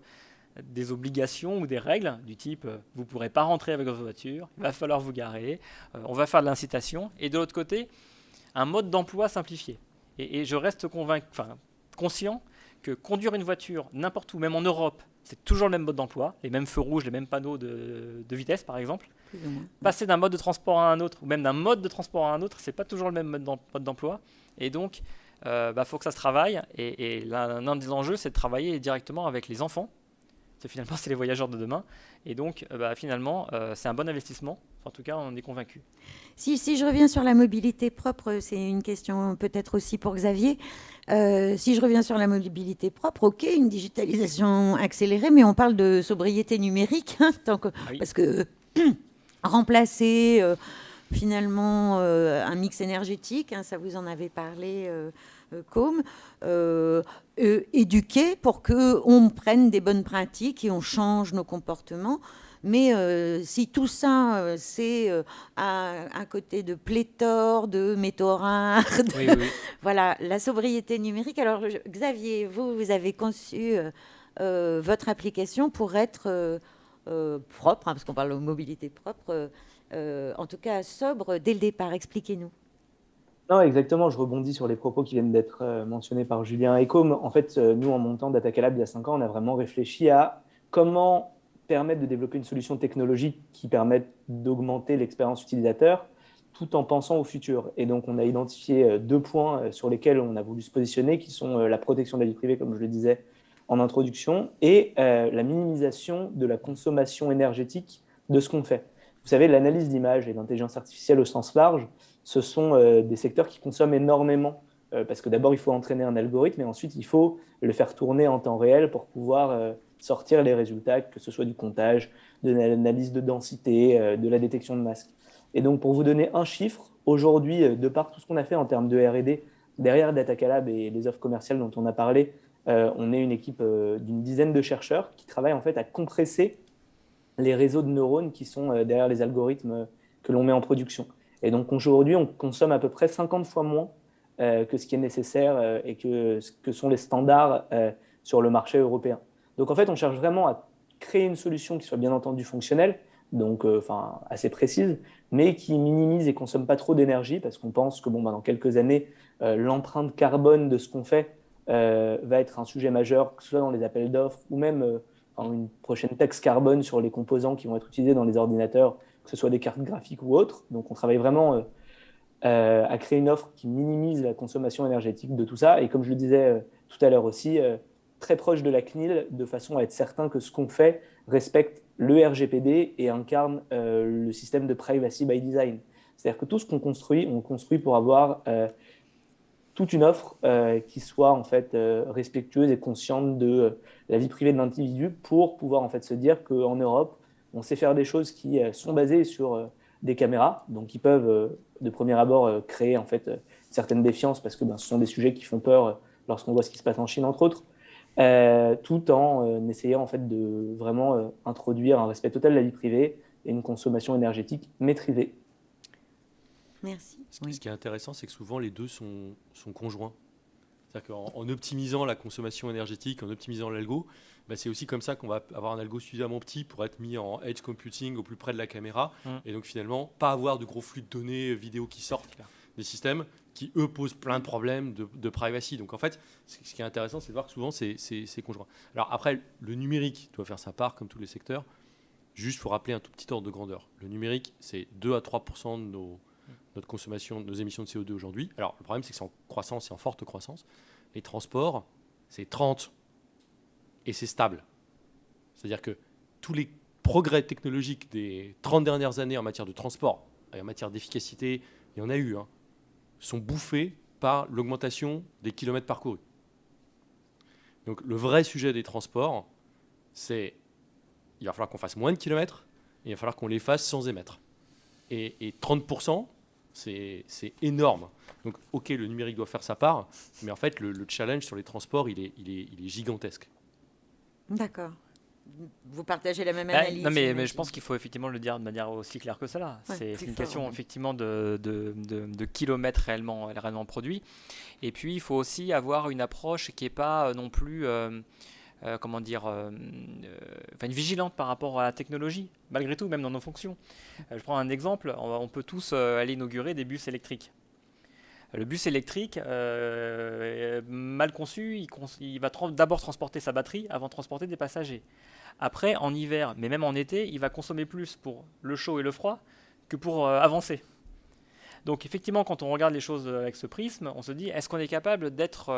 B: des obligations ou des règles du type vous ne pourrez pas rentrer avec votre voiture, il va falloir vous garer, on va faire de l'incitation, et de l'autre côté, un mode d'emploi simplifié. Et je reste conscient que conduire une voiture n'importe où, même en Europe, c'est toujours le même mode d'emploi, les mêmes feux rouges, les mêmes panneaux de vitesse par exemple.
A: Plus ou moins.
B: Passer d'un mode de transport à un autre, ou même d'un mode de transport à un autre, c'est pas toujours le même mode d'emploi. Et donc, faut que ça se travaille. Et l'un des enjeux, c'est de travailler directement avec les enfants. Finalement, c'est les voyageurs de demain. Et donc, finalement, c'est un bon investissement. En tout cas, on est convaincu.
A: Si je reviens sur la mobilité propre, c'est une question peut-être aussi pour Xavier. Si je reviens sur la mobilité propre, ok, une digitalisation accélérée, mais on parle de sobriété numérique, hein, parce que remplacer finalement un mix énergétique, hein, ça vous en avez parlé, Com, éduquer pour qu'on prenne des bonnes pratiques et on change nos comportements. Mais si tout ça, c'est à côté de pléthore, de métaux rares,
B: Oui.
A: voilà, la sobriété numérique. Alors, Xavier, vous avez conçu votre application pour être propre, hein, parce qu'on parle de mobilité propre, en tout cas sobre dès le départ. Expliquez-nous.
D: Non, exactement. Je rebondis sur les propos qui viennent d'être mentionnés par Julien et Com. En fait, nous, en montant Datacalab il y a 5 ans, on a vraiment réfléchi à comment permettre de développer une solution technologique qui permette d'augmenter l'expérience utilisateur tout en pensant au futur. Et donc, on a identifié 2 points sur lesquels on a voulu se positionner, qui sont la protection de la vie privée, comme je le disais en introduction, et la minimisation de la consommation énergétique de ce qu'on fait. Vous savez, l'analyse d'image et l'intelligence artificielle au sens large, ce sont des secteurs qui consomment énormément parce que d'abord, il faut entraîner un algorithme et ensuite, il faut le faire tourner en temps réel pour pouvoir sortir les résultats, que ce soit du comptage, de l'analyse de densité, de la détection de masques. Et donc, pour vous donner un chiffre, aujourd'hui, de par tout ce qu'on a fait en termes de R&D, derrière Datacalab et les offres commerciales dont on a parlé, on est une équipe d'une dizaine de chercheurs qui travaillent en fait à compresser les réseaux de neurones qui sont derrière les algorithmes que l'on met en production. Et donc aujourd'hui, on consomme à peu près 50 fois moins que ce qui est nécessaire et que ce que sont les standards sur le marché européen. Donc en fait, on cherche vraiment à créer une solution qui soit bien entendu fonctionnelle, donc assez précise, mais qui minimise et consomme pas trop d'énergie, parce qu'on pense que dans quelques années, l'empreinte carbone de ce qu'on fait va être un sujet majeur, que ce soit dans les appels d'offres ou même une prochaine taxe carbone sur les composants qui vont être utilisés dans les ordinateurs, que ce soit des cartes graphiques ou autres. Donc on travaille vraiment à créer une offre qui minimise la consommation énergétique de tout ça. Et comme je le disais tout à l'heure aussi, très proche de la CNIL, de façon à être certain que ce qu'on fait respecte le RGPD et incarne le système de privacy by design. C'est-à-dire que tout ce qu'on construit, on construit pour avoir toute une offre qui soit en fait respectueuse et consciente de la vie privée de l'individu pour pouvoir en fait se dire qu'en Europe, on sait faire des choses qui sont basées sur des caméras, donc qui peuvent de premier abord créer en fait certaines défiances parce que ce sont des sujets qui font peur lorsqu'on voit ce qui se passe en Chine entre autres, tout en essayant en fait de vraiment introduire un respect total de la vie privée et une consommation énergétique maîtrisée.
A: Merci.
C: Ce qui est intéressant, c'est que souvent les deux sont conjoints. C'est-à-dire qu'en optimisant la consommation énergétique, en optimisant l'algo, c'est aussi comme ça qu'on va avoir un algo suffisamment petit pour être mis en edge computing au plus près de la caméra. Et donc finalement, pas avoir de gros flux de données vidéo qui sortent des systèmes qui, eux, posent plein de problèmes de privacy. Donc en fait, ce qui est intéressant, c'est de voir que souvent, c'est conjoint. Alors après, le numérique doit faire sa part, comme tous les secteurs. Juste, il faut rappeler un tout petit ordre de grandeur. Le numérique, c'est 2 à 3% de notre consommation, de nos émissions de CO2 aujourd'hui. Alors, le problème, c'est que c'est en croissance, c'est en forte croissance. Les transports, c'est 30. Et c'est stable. C'est-à-dire que tous les progrès technologiques des 30 dernières années en matière de transport et en matière d'efficacité, il y en a eu, sont bouffés par l'augmentation des kilomètres parcourus. Donc, le vrai sujet des transports, c'est il va falloir qu'on fasse moins de kilomètres et il va falloir qu'on les fasse sans émettre. Et 30%, c'est énorme. Donc, ok, le numérique doit faire sa part, mais en fait, le challenge sur les transports, il est gigantesque.
A: D'accord. Vous partagez la même analyse.
B: Non, mais je pense qu'il faut effectivement le dire de manière aussi claire que cela.
A: Ouais,
B: c'est une
A: fort,
B: question
A: ouais.
B: effectivement de kilomètres réellement produits. Et puis, il faut aussi avoir une approche qui n'est pas non plus... vigilante par rapport à la technologie, malgré tout, même dans nos fonctions. Je prends un exemple, on peut tous aller inaugurer des bus électriques. Le bus électrique, mal conçu, il va d'abord transporter sa batterie avant de transporter des passagers. Après, en hiver, mais même en été, il va consommer plus pour le chaud et le froid que pour avancer. Donc effectivement, quand on regarde les choses avec ce prisme, on se dit, est-ce qu'on est capable d'être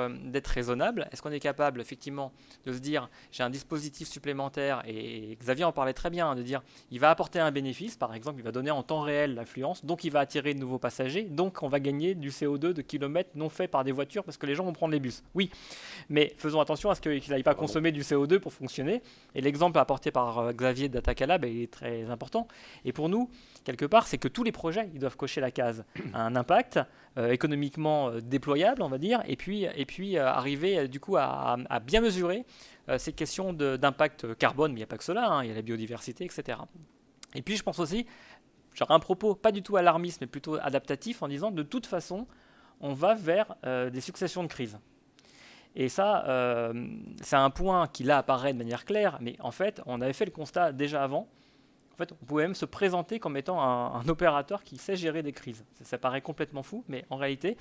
B: raisonnable? Est-ce qu'on est capable effectivement de se dire, j'ai un dispositif supplémentaire, et Xavier en parlait très bien, de dire, il va apporter un bénéfice, par exemple, il va donner en temps réel l'affluence, donc il va attirer de nouveaux passagers, donc on va gagner du CO2 de kilomètres non faits par des voitures parce que les gens vont prendre les bus. Oui, mais faisons attention à ce qu'il n'aille pas consommer du CO2 pour fonctionner. Et l'exemple apporté par Xavier d'Atacalab est très important. Et pour nous, quelque part, c'est que tous les projets, ils doivent cocher la case. Un impact économiquement déployable, on va dire, et puis arriver du coup à bien mesurer ces questions d'impact carbone, mais il n'y a pas que cela, hein, il y a la biodiversité, etc. Et puis je pense aussi, j'aurais un propos pas du tout alarmiste, mais plutôt adaptatif, en disant de toute façon, on va vers des successions de crises. Et ça, c'est un point qui là apparaît de manière claire, mais en fait, on avait fait le constat déjà avant. En fait, on pouvait même se présenter comme étant un opérateur qui sait gérer des crises. Ça paraît complètement fou, mais en réalité,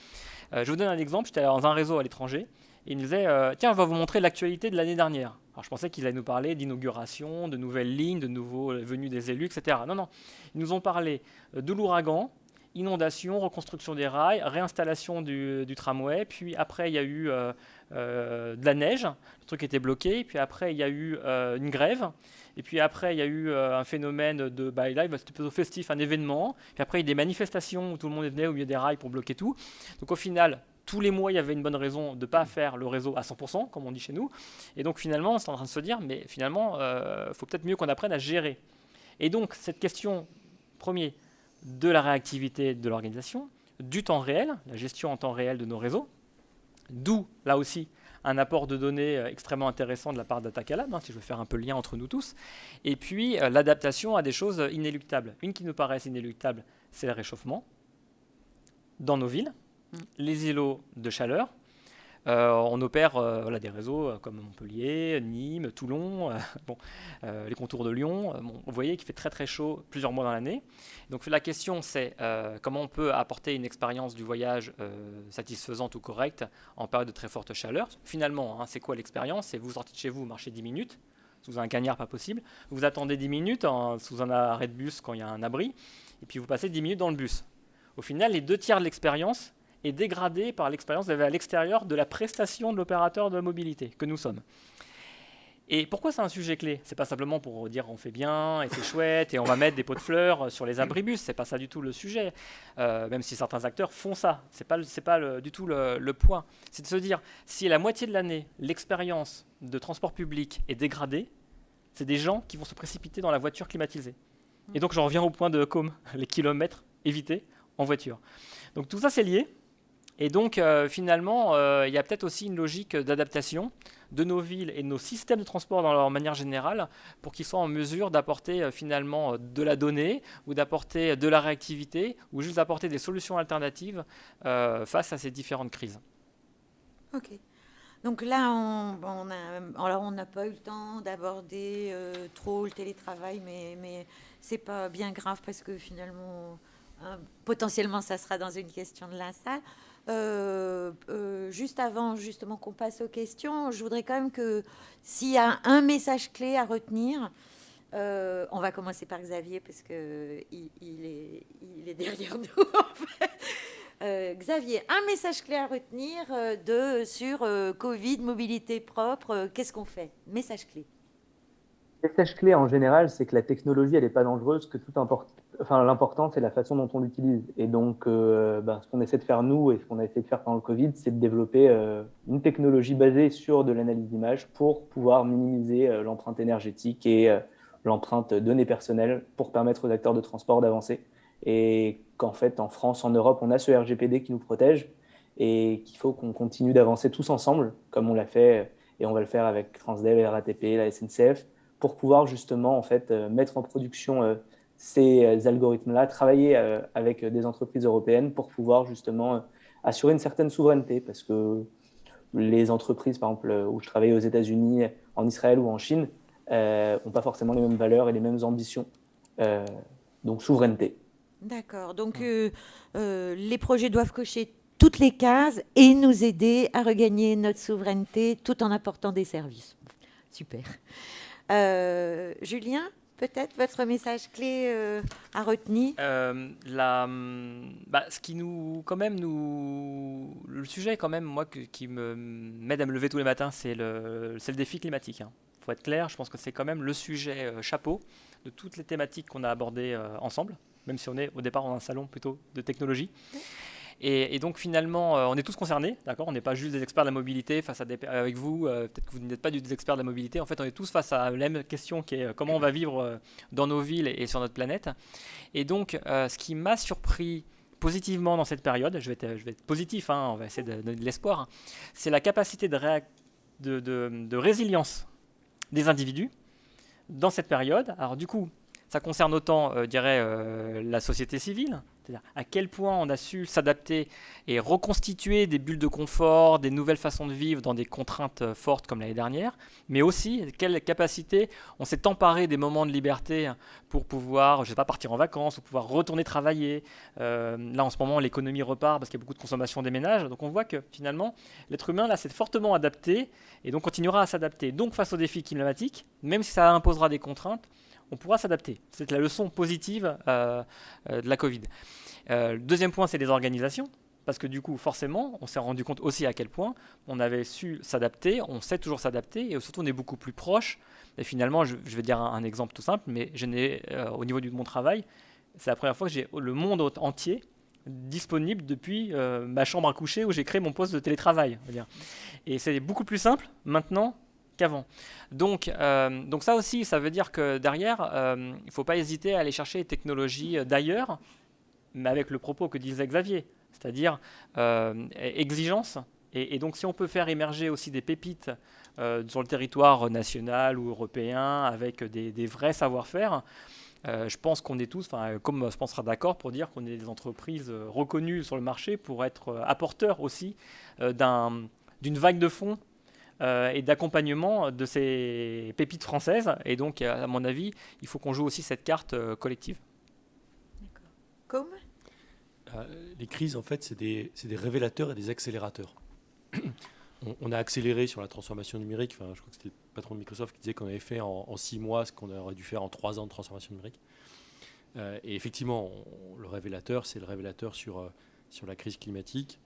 B: je vous donne un exemple. J'étais dans un réseau à l'étranger, et il nous disait tiens, on va vous montrer l'actualité de l'année dernière. Alors je pensais qu'ils allaient nous parler d'inauguration, de nouvelles lignes, de nouveaux venus des élus, etc. Non, ils nous ont parlé de l'ouragan, inondation, reconstruction des rails, réinstallation du tramway, puis après il y a eu de la neige, le truc était bloqué, puis après il y a eu une grève, et puis après il y a eu un phénomène de là c'était plutôt festif, un événement, puis après il y a des manifestations où tout le monde venait au milieu des rails pour bloquer tout. Donc au final, tous les mois il y avait une bonne raison de ne pas faire le réseau à 100%, comme on dit chez nous, et donc finalement on est en train de se dire, mais finalement il faut peut-être mieux qu'on apprenne à gérer. Et donc cette question, premier, de la réactivité de l'organisation, du temps réel, la gestion en temps réel de nos réseaux, d'où, là aussi, un apport de données extrêmement intéressant de la part d'Atacalab, si je veux faire un peu le lien entre nous tous, et puis l'adaptation à des choses inéluctables. Une qui nous paraît inéluctable, c'est le réchauffement dans nos villes, les îlots de chaleur. On opère des réseaux comme Montpellier, Nîmes, Toulon, les contours de Lyon. Vous voyez qu'il fait très très chaud plusieurs mois dans l'année. Donc la question c'est comment on peut apporter une expérience du voyage satisfaisante ou correcte en période de très forte chaleur. Finalement, c'est quoi l'expérience? C'est vous sortez de chez vous, vous marchez 10 minutes, sous un cagnard pas possible, vous attendez 10 minutes sous un arrêt de bus quand il y a un abri, et puis vous passez 10 minutes dans le bus. Au final, les 2/3 de l'expérience est dégradé par l'expérience à l'extérieur de la prestation de l'opérateur de mobilité que nous sommes. Et pourquoi c'est un sujet clé? C'est pas simplement pour dire on fait bien et c'est chouette et on va mettre des pots de fleurs sur les abribus, c'est pas ça du tout le sujet, même si certains acteurs font ça, c'est pas du tout le point. C'est de se dire, si la moitié de l'année, l'expérience de transport public est dégradée, c'est des gens qui vont se précipiter dans la voiture climatisée. Et donc j'en reviens au point de Com, les kilomètres évités en voiture. Donc tout ça c'est lié. Et donc, finalement, il y a peut-être aussi une logique d'adaptation de nos villes et de nos systèmes de transport dans leur manière générale pour qu'ils soient en mesure d'apporter finalement de la donnée ou d'apporter de la réactivité ou juste d'apporter des solutions alternatives face à ces différentes crises.
A: Ok. Donc là, on n'a pas eu le temps d'aborder trop le télétravail, mais c'est pas bien grave parce que finalement, potentiellement, ça sera dans une question de la salle. Juste avant justement qu'on passe aux questions, je voudrais quand même que s'il y a un message clé à retenir, on va commencer par Xavier parce que il est derrière nous en fait. Xavier, un message clé à retenir sur Covid, mobilité propre, qu'est-ce qu'on fait? Message clé.
D: Le message clé en général, c'est que la technologie, elle n'est pas dangereuse, que l'important, c'est la façon dont on l'utilise. Et donc, ce qu'on essaie de faire nous et ce qu'on a essayé de faire pendant le Covid, c'est de développer une technologie basée sur de l'analyse d'image pour pouvoir minimiser l'empreinte énergétique et l'empreinte données personnelles pour permettre aux acteurs de transport d'avancer. Et qu'en fait, en France, en Europe, on a ce RGPD qui nous protège et qu'il faut qu'on continue d'avancer tous ensemble, comme on l'a fait et on va le faire avec Transdev, la RATP, la SNCF, pour pouvoir justement en fait, mettre en production ces algorithmes-là, travailler avec des entreprises européennes pour pouvoir justement assurer une certaine souveraineté. Parce que les entreprises, par exemple, où je travaille aux États-Unis, en Israël ou en Chine, n'ont pas forcément les mêmes valeurs et les mêmes ambitions. Donc, souveraineté.
A: D'accord. Donc, les projets doivent cocher toutes les cases et nous aider à regagner notre souveraineté tout en apportant des services. Super. Julien, peut-être votre message clé à retenir.
B: Ce qui le sujet quand même, moi, qui m'aide à me lever tous les matins, c'est le défi climatique. Faut être clair, je pense que c'est quand même le sujet chapeau de toutes les thématiques qu'on a abordées ensemble, même si on est au départ dans un salon plutôt de technologie. Et donc finalement, on est tous concernés, d'accord ? On n'est pas juste des experts de la mobilité face à avec vous. Peut-être que vous n'êtes pas des experts de la mobilité. En fait, on est tous face à la même question qui est comment on va vivre dans nos villes et sur notre planète. Et donc, ce qui m'a surpris positivement dans cette période, je vais être positif, on va essayer de donner de l'espoir, c'est la capacité de résilience des individus dans cette période. Alors du coup, ça concerne autant, la société civile, c'est-à-dire à quel point on a su s'adapter et reconstituer des bulles de confort, des nouvelles façons de vivre dans des contraintes fortes comme l'année dernière, mais aussi quelle capacité on s'est emparé des moments de liberté pour pouvoir, partir en vacances ou pouvoir retourner travailler. Là, en ce moment, l'économie repart parce qu'il y a beaucoup de consommation des ménages. Donc on voit que finalement, l'être humain là, s'est fortement adapté et donc continuera à s'adapter. Donc face aux défis climatiques, même si ça imposera des contraintes, on pourra s'adapter. C'est la leçon positive de la Covid. Le deuxième point, c'est les organisations. Parce que du coup, forcément, on s'est rendu compte aussi à quel point on avait su s'adapter, on sait toujours s'adapter, et surtout on est beaucoup plus proche. Et finalement, je vais dire un exemple tout simple, mais au niveau de mon travail, c'est la première fois que j'ai le monde entier disponible depuis ma chambre à coucher où j'ai créé mon poste de télétravail. On va dire. Et c'est beaucoup plus simple maintenant qu'avant. Donc ça aussi, ça veut dire que derrière, il ne faut pas hésiter à aller chercher les technologies d'ailleurs, mais avec le propos que disait Xavier, c'est-à-dire exigence. Et donc si on peut faire émerger aussi des pépites sur le territoire national ou européen avec des vrais savoir-faire, je pense qu'on est tous, comme je pense sera d'accord pour dire qu'on est des entreprises reconnues sur le marché pour être apporteurs aussi d'une vague de fonds et d'accompagnement de ces pépites françaises. Et donc, à mon avis, il faut qu'on joue aussi cette carte collective.
A: D'accord. Comme
C: les crises, en fait, c'est des révélateurs et des accélérateurs. On a accéléré sur la transformation numérique. Je crois que c'était le patron de Microsoft qui disait qu'on avait fait en 6 mois ce qu'on aurait dû faire en 3 ans de transformation numérique. Et effectivement, le révélateur, c'est le révélateur sur la crise climatique.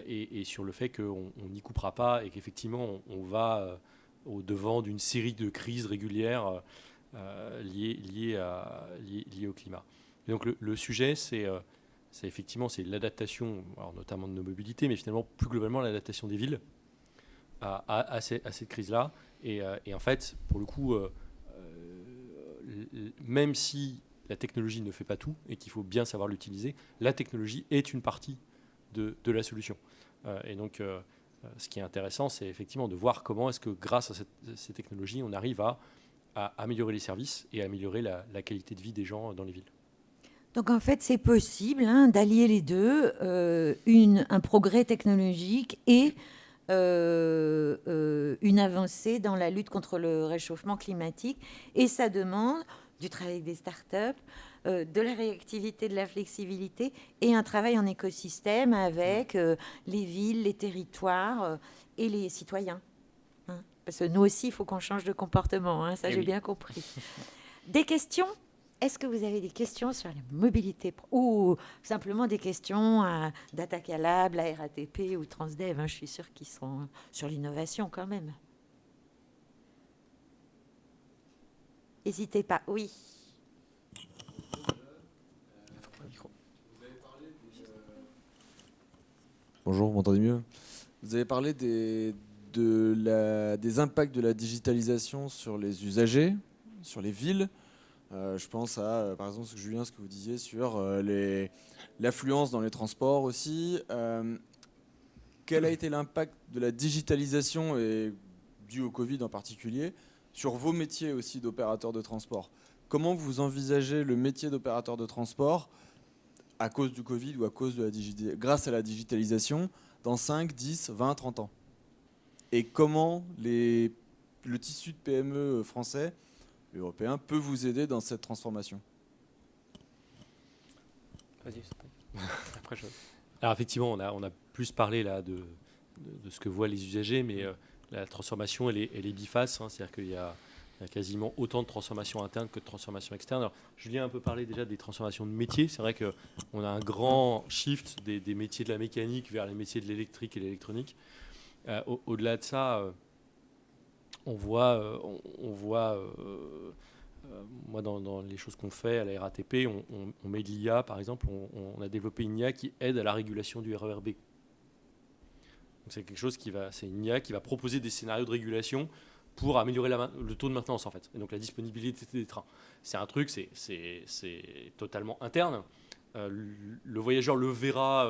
C: Et sur le fait qu'on n'y coupera pas et qu'effectivement on va au-devant d'une série de crises régulières liées au climat. Et donc le sujet, c'est effectivement l'adaptation, alors notamment de nos mobilités, mais finalement plus globalement l'adaptation des villes à cette crise-là. Et en fait, pour le coup, même si la technologie ne fait pas tout et qu'il faut bien savoir l'utiliser, la technologie est une partie de la solution. Et donc, ce qui est intéressant, c'est effectivement de voir comment est-ce que grâce à ces technologies, on arrive à améliorer les services et à améliorer la qualité de vie des gens dans les villes.
A: Donc en fait, c'est possible d'allier les deux, un progrès technologique et une avancée dans la lutte contre le réchauffement climatique. Et ça demande du travail avec des startups, de la réactivité, de la flexibilité et un travail en écosystème avec les villes, les territoires et les citoyens. Parce que nous aussi, il faut qu'on change de comportement. Ça, j'ai bien compris. Des questions ? Est-ce que vous avez des questions sur la mobilité ou simplement des questions à Data Calab, la RATP ou Transdev? Je suis sûre qu'ils sont sur l'innovation quand même. N'hésitez pas. Oui.
E: Bonjour, vous m'entendez mieux? Vous avez parlé des impacts de la digitalisation sur les usagers, sur les villes. Je pense à, par exemple, Julien, ce que vous disiez sur l'affluence dans les transports aussi. Quel a été l'impact de la digitalisation, et dû au Covid en particulier, sur vos métiers aussi d'opérateurs de transport? Comment vous envisagez le métier d'opérateur de transport à cause du Covid ou à cause grâce à la digitalisation dans 5, 10, 20, 30 ans? Et comment le tissu de PME français, européen, peut vous aider dans cette transformation?
B: Vas-y, après je...
C: Alors effectivement, on a plus parler là de ce que voient les usagers, mais la transformation, elle est biface, hein, c'est-à-dire qu'il y a quasiment autant de transformations internes que de transformations externes. Alors, Julien a un peu parlé déjà des transformations de métiers. C'est vrai qu'on a un grand shift des métiers de la mécanique vers les métiers de l'électrique et l'électronique. Au-delà de ça, on voit moi, dans les choses qu'on fait à la RATP, on met de l'IA, par exemple. On a développé une IA qui aide à la régulation du RERB. Donc, c'est quelque chose c'est une IA qui va proposer des scénarios de régulation pour améliorer le taux de maintenance, en fait, et donc la disponibilité des trains. C'est un truc, c'est totalement interne. Le voyageur le verra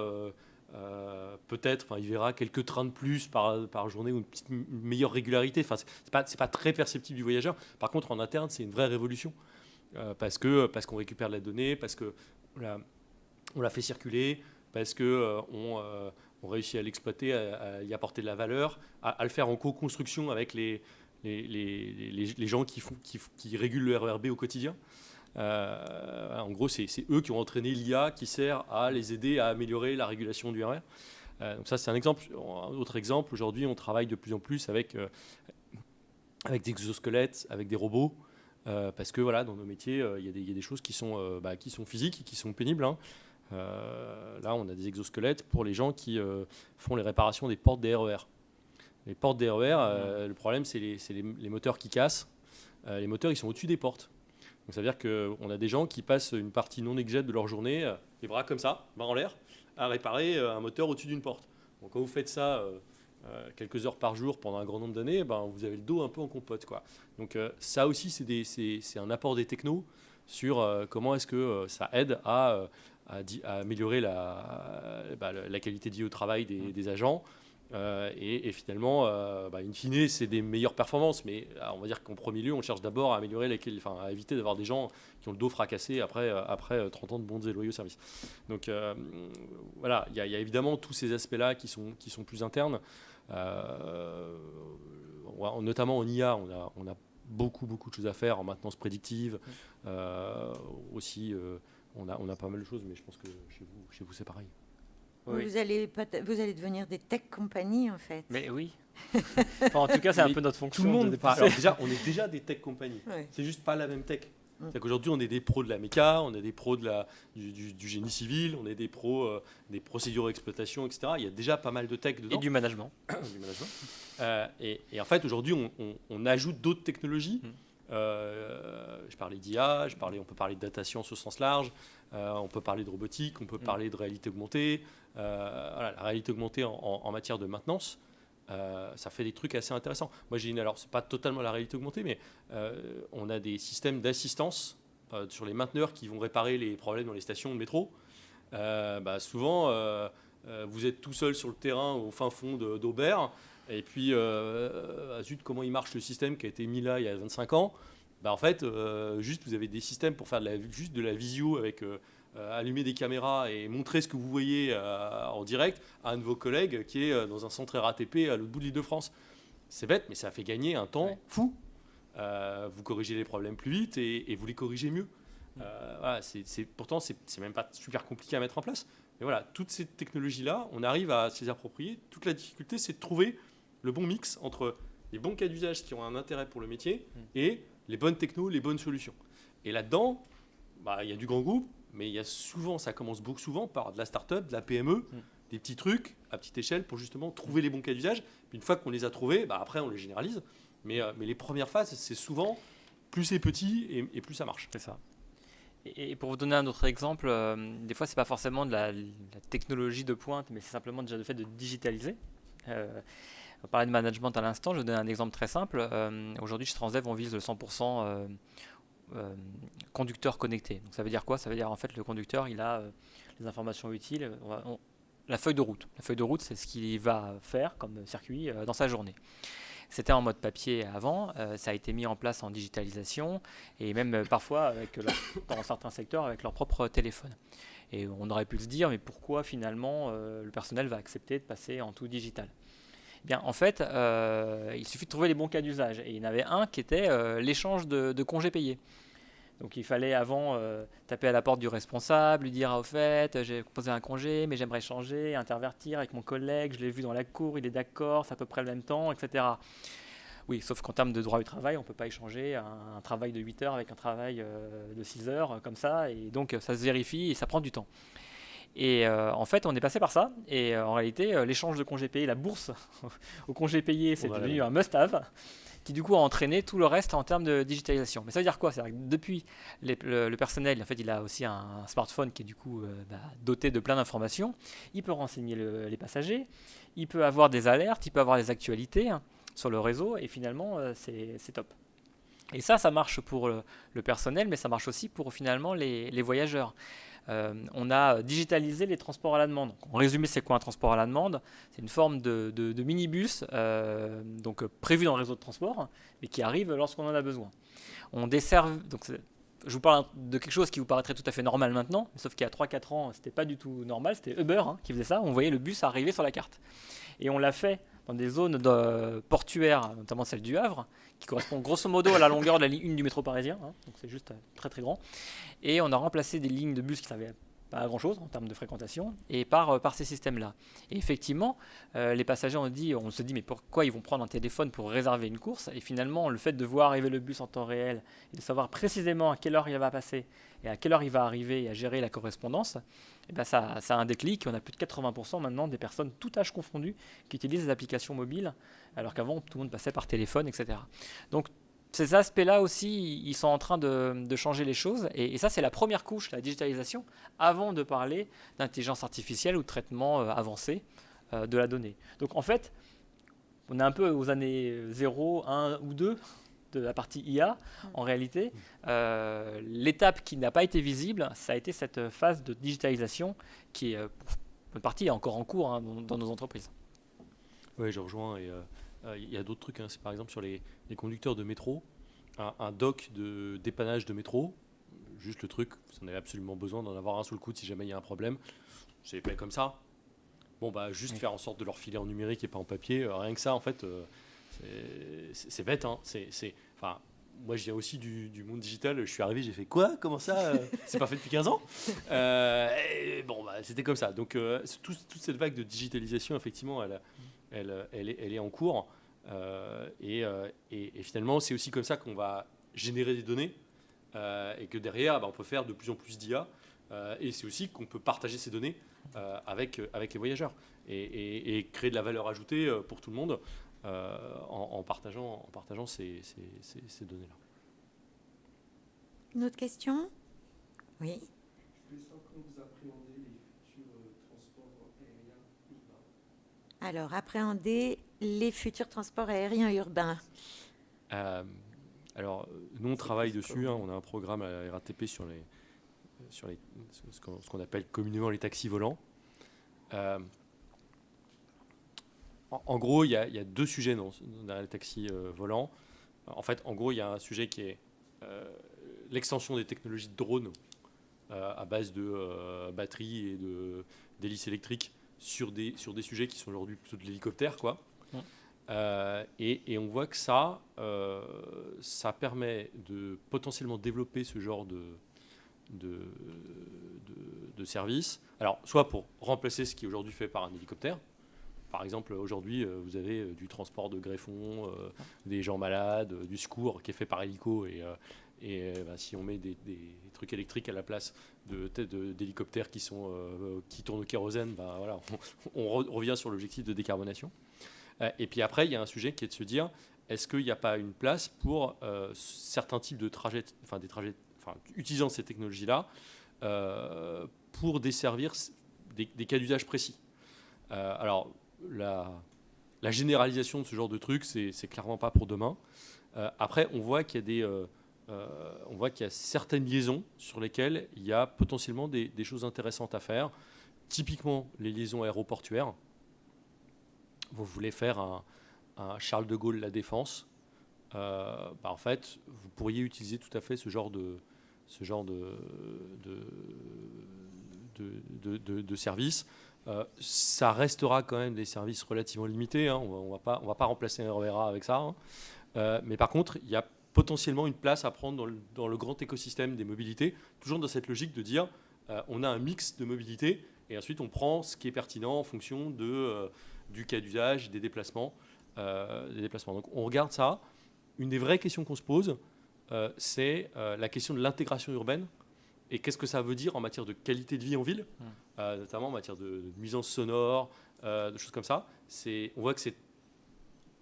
C: peut-être, il verra quelques trains de plus par journée ou une meilleure régularité. Enfin, c'est pas très perceptible du voyageur. Par contre, en interne, c'est une vraie révolution parce qu'on récupère de la donnée, parce qu'on la fait circuler, parce qu'on réussit à l'exploiter, à y apporter de la valeur, à le faire en co-construction avec les gens qui régulent le RERB au quotidien. En gros, c'est eux qui ont entraîné l'IA qui sert à les aider à améliorer la régulation du RER. Donc ça, c'est un exemple. Un autre exemple, aujourd'hui, on travaille de plus en plus avec des exosquelettes, avec des robots, parce que voilà, dans nos métiers, il y a des choses qui sont physiques et qui sont pénibles, hein. Là, on a des exosquelettes pour les gens qui font les réparations des portes des RER. Les portes des RER, le problème, c'est les moteurs qui cassent. Les moteurs, ils sont au-dessus des portes. Donc, ça veut dire qu'on a des gens qui passent une partie non négligeable de leur journée, les bras comme ça, bras en l'air, à réparer un moteur au-dessus d'une porte. Donc, quand vous faites ça quelques heures par jour pendant un grand nombre d'années, vous avez le dos un peu en compote, quoi. Donc, ça aussi, c'est un apport des technos sur comment est-ce que ça aide à améliorer la qualité de vie au travail des agents. Et finalement, in fine, c'est des meilleures performances. Mais on va dire qu'en premier lieu, on cherche d'abord à améliorer à éviter d'avoir des gens qui ont le dos fracassé après 30 ans de bons et loyaux services. Donc voilà, il y a évidemment tous ces aspects-là qui sont plus internes. Notamment en IA, on a beaucoup de choses à faire en maintenance prédictive. Aussi, on a pas mal de choses, mais je pense que chez vous c'est pareil.
B: Oui.
A: Vous allez devenir des tech compagnies, en fait.
B: Mais oui. Enfin, en tout cas, c'est un peu notre fonction.
C: Tout le monde.
B: De dépasser.
C: Alors déjà, on est déjà des tech compagnies.
A: Ouais.
C: C'est juste pas la même tech. C'est-à-dire qu'aujourd'hui, on est des pros de la méca, on est des pros du génie civil, on est des pros des procédures d'exploitation, etc. Il y a déjà pas mal de tech dedans.
B: Et du management.
C: Du management. Et en fait, aujourd'hui, on ajoute d'autres technologies. Je parlais d'IA, on peut parler de data science au sens large, on peut parler de robotique, on peut parler de réalité augmentée. La réalité augmentée en matière de maintenance, ça fait des trucs assez intéressants. Moi, alors c'est pas totalement la réalité augmentée, mais on a des systèmes d'assistance sur les mainteneurs qui vont réparer les problèmes dans les stations de métro. Souvent, vous êtes tout seul sur le terrain au fin fond d'Aubert. Et puis, zut, comment il marche le système qui a été mis là il y a 25 ans. En fait, juste vous avez des systèmes pour faire juste de la visio avec allumer des caméras et montrer ce que vous voyez en direct à un de vos collègues qui est dans un centre RATP à l'autre bout de l'Île-de-France. C'est bête, mais ça fait gagner un temps fou. Vous corrigez les problèmes plus vite et vous les corrigez mieux. Pourtant, c'est même pas super compliqué à mettre en place. Mais voilà, toutes ces technologies-là, on arrive à se les approprier. Toute la difficulté, c'est de trouver le bon mix entre les bons cas d'usage qui ont un intérêt pour le métier et les bonnes technos, les bonnes solutions. Et là-dedans, il y a du grand groupe, mais ça commence beaucoup souvent par de la start-up, de la PME, des petits trucs à petite échelle pour justement trouver les bons cas d'usage. Puis une fois qu'on les a trouvés, après on les généralise. Mais les premières phases, c'est souvent plus c'est petit et plus ça marche.
B: C'est ça. Et pour vous donner un autre exemple, des fois c'est pas forcément de la technologie de pointe, mais c'est simplement déjà le fait de digitaliser. On parlait de management à l'instant, je vais vous donner un exemple très simple. Aujourd'hui, chez Transdev, on vise le 100% conducteur connecté. Donc ça veut dire quoi? Ça veut dire en fait le conducteur, il a les informations utiles. La feuille de route. La feuille de route, c'est ce qu'il va faire comme circuit dans sa journée. C'était en mode papier avant, ça a été mis en place en digitalisation et même parfois, dans certains secteurs, avec leur propre téléphone. Et on aurait pu se dire, mais pourquoi finalement le personnel va accepter de passer en tout digital? Bien, en fait, il suffit de trouver les bons cas d'usage. Et il y en avait un qui était l'échange de congés payés. Donc il fallait avant taper à la porte du responsable, lui dire au fait j'ai posé un congé mais j'aimerais changer, intervertir avec mon collègue, je l'ai vu dans la cour, il est d'accord, c'est à peu près le même temps, etc. Oui, sauf qu'en termes de droit du travail, on ne peut pas échanger un travail de 8 heures avec un travail de 6 heures comme ça, et donc ça se vérifie et ça prend du temps. Et en fait, on est passé par ça, et en réalité, l'échange de congés payés, la bourse aux congés payés, c'est devenu un must-have, qui du coup a entraîné tout le reste en termes de digitalisation. Mais ça veut dire quoi? C'est-à-dire que depuis, le personnel, en fait, il a aussi un smartphone qui est du coup doté de plein d'informations. Il peut renseigner les passagers, il peut avoir des alertes, il peut avoir des actualités sur le réseau, et finalement, c'est top. Et ça marche pour le personnel, mais ça marche aussi pour finalement les voyageurs. On a digitalisé les transports à la demande. En résumé, c'est quoi un transport à la demande? C'est une forme de minibus donc prévu dans le réseau de transport, mais qui arrive lorsqu'on en a besoin. On dessert, donc je vous parle de quelque chose qui vous paraîtrait tout à fait normal maintenant, sauf qu'il y a 3-4 ans, c'était pas du tout normal, c'était Uber qui faisait ça, on voyait le bus arriver sur la carte. Et on l'a fait dans des zones portuaires, notamment celle du Havre, qui correspond grosso modo à la longueur de la ligne 1 du métro parisien, donc c'est juste très très grand. Et on a remplacé des lignes de bus qui ne servaient pas à grand chose en termes de fréquentation, et par ces systèmes-là. Et effectivement, les passagers on se dit mais pourquoi ils vont prendre un téléphone pour réserver une course? Et finalement, le fait de voir arriver le bus en temps réel, et de savoir précisément à quelle heure il va passer, et à quelle heure il va arriver, et à gérer la correspondance, et ben ça a un déclic. On a plus de 80% maintenant des personnes, tout âge confondu, qui utilisent des applications mobiles, alors qu'avant tout le monde passait par téléphone, etc. Donc ces aspects-là aussi, ils sont en train de changer les choses. Et ça, c'est la première couche, la digitalisation, avant de parler d'intelligence artificielle ou de traitement avancé de la donnée. Donc en fait, on est un peu aux années 0, 1 ou 2 de la partie IA. En réalité, l'étape qui n'a pas été visible, ça a été cette phase de digitalisation qui est, pour une partie, est encore en cours dans nos entreprises.
C: Oui, je rejoins. Et il y a d'autres trucs. C'est par exemple sur les conducteurs de métro, un dock de dépannage de métro. Juste le truc, vous en avez absolument besoin d'en avoir un sous le coude si jamais il y a un problème. C'est fait comme ça. Bon, bah, juste faire en sorte de leur filer en numérique et pas en papier. Rien que ça, en fait, c'est bête. Enfin, moi, je viens aussi du monde digital. Je suis arrivé, j'ai fait quoi? Comment ça? C'est pas fait depuis 15 ans? Bon, bah, c'était comme ça. Donc, toute cette vague de digitalisation, effectivement, elle est en cours. Et finalement, c'est aussi comme ça qu'on va générer des données et que derrière, on peut faire de plus en plus d'IA. Et c'est aussi qu'on peut partager ces données avec les voyageurs et créer de la valeur ajoutée pour tout le monde en partageant ces données-là.
A: Une autre question? Oui.
F: Je voulais savoir comment vous appréhendez les futurs transports aériens urbains.
A: Alors, appréhender les futurs transports aériens urbains.
C: Alors, nous, on travaille dessus. On a un programme à la RATP sur ce qu'on appelle communément les taxis volants. En gros, il y a deux sujets dans les taxis volants. En fait, en gros, il y a un sujet qui est l'extension des technologies de drones à base de batteries et d'hélices électriques sur des sujets qui sont aujourd'hui plutôt de l'hélicoptère, quoi. Et on voit que ça permet de potentiellement développer ce genre de services. Alors, soit pour remplacer ce qui est aujourd'hui fait par un hélicoptère. Par exemple, aujourd'hui, vous avez du transport de greffons, des gens malades, du secours qui est fait par hélico. Et si on met des trucs électriques à la place d'hélicoptères qui tournent au kérosène, voilà, on revient sur l'objectif de décarbonation. Et puis après, il y a un sujet qui est de se dire, est-ce qu'il n'y a pas une place pour certains types de trajets, utilisant ces technologies-là, pour desservir des cas d'usage précis. Alors, la généralisation de ce genre de truc, c'est clairement pas pour demain. Après, on voit qu'il y a certaines liaisons sur lesquelles il y a potentiellement des choses intéressantes à faire. Typiquement, les liaisons aéroportuaires. Vous voulez faire un Charles de Gaulle La Défense, en fait, vous pourriez utiliser tout à fait ce genre de service. Ça restera quand même des services relativement limités. On va pas remplacer un RERA avec ça. Mais par contre, il y a potentiellement une place à prendre dans le grand écosystème des mobilités, toujours dans cette logique de dire on a un mix de mobilité et ensuite on prend ce qui est pertinent en fonction du cas d'usage, des déplacements. Donc on regarde ça. Une des vraies questions qu'on se pose, c'est la question de l'intégration urbaine et qu'est-ce que ça veut dire en matière de qualité de vie en ville, notamment en matière de nuisances sonores, de choses comme ça. On voit que c'est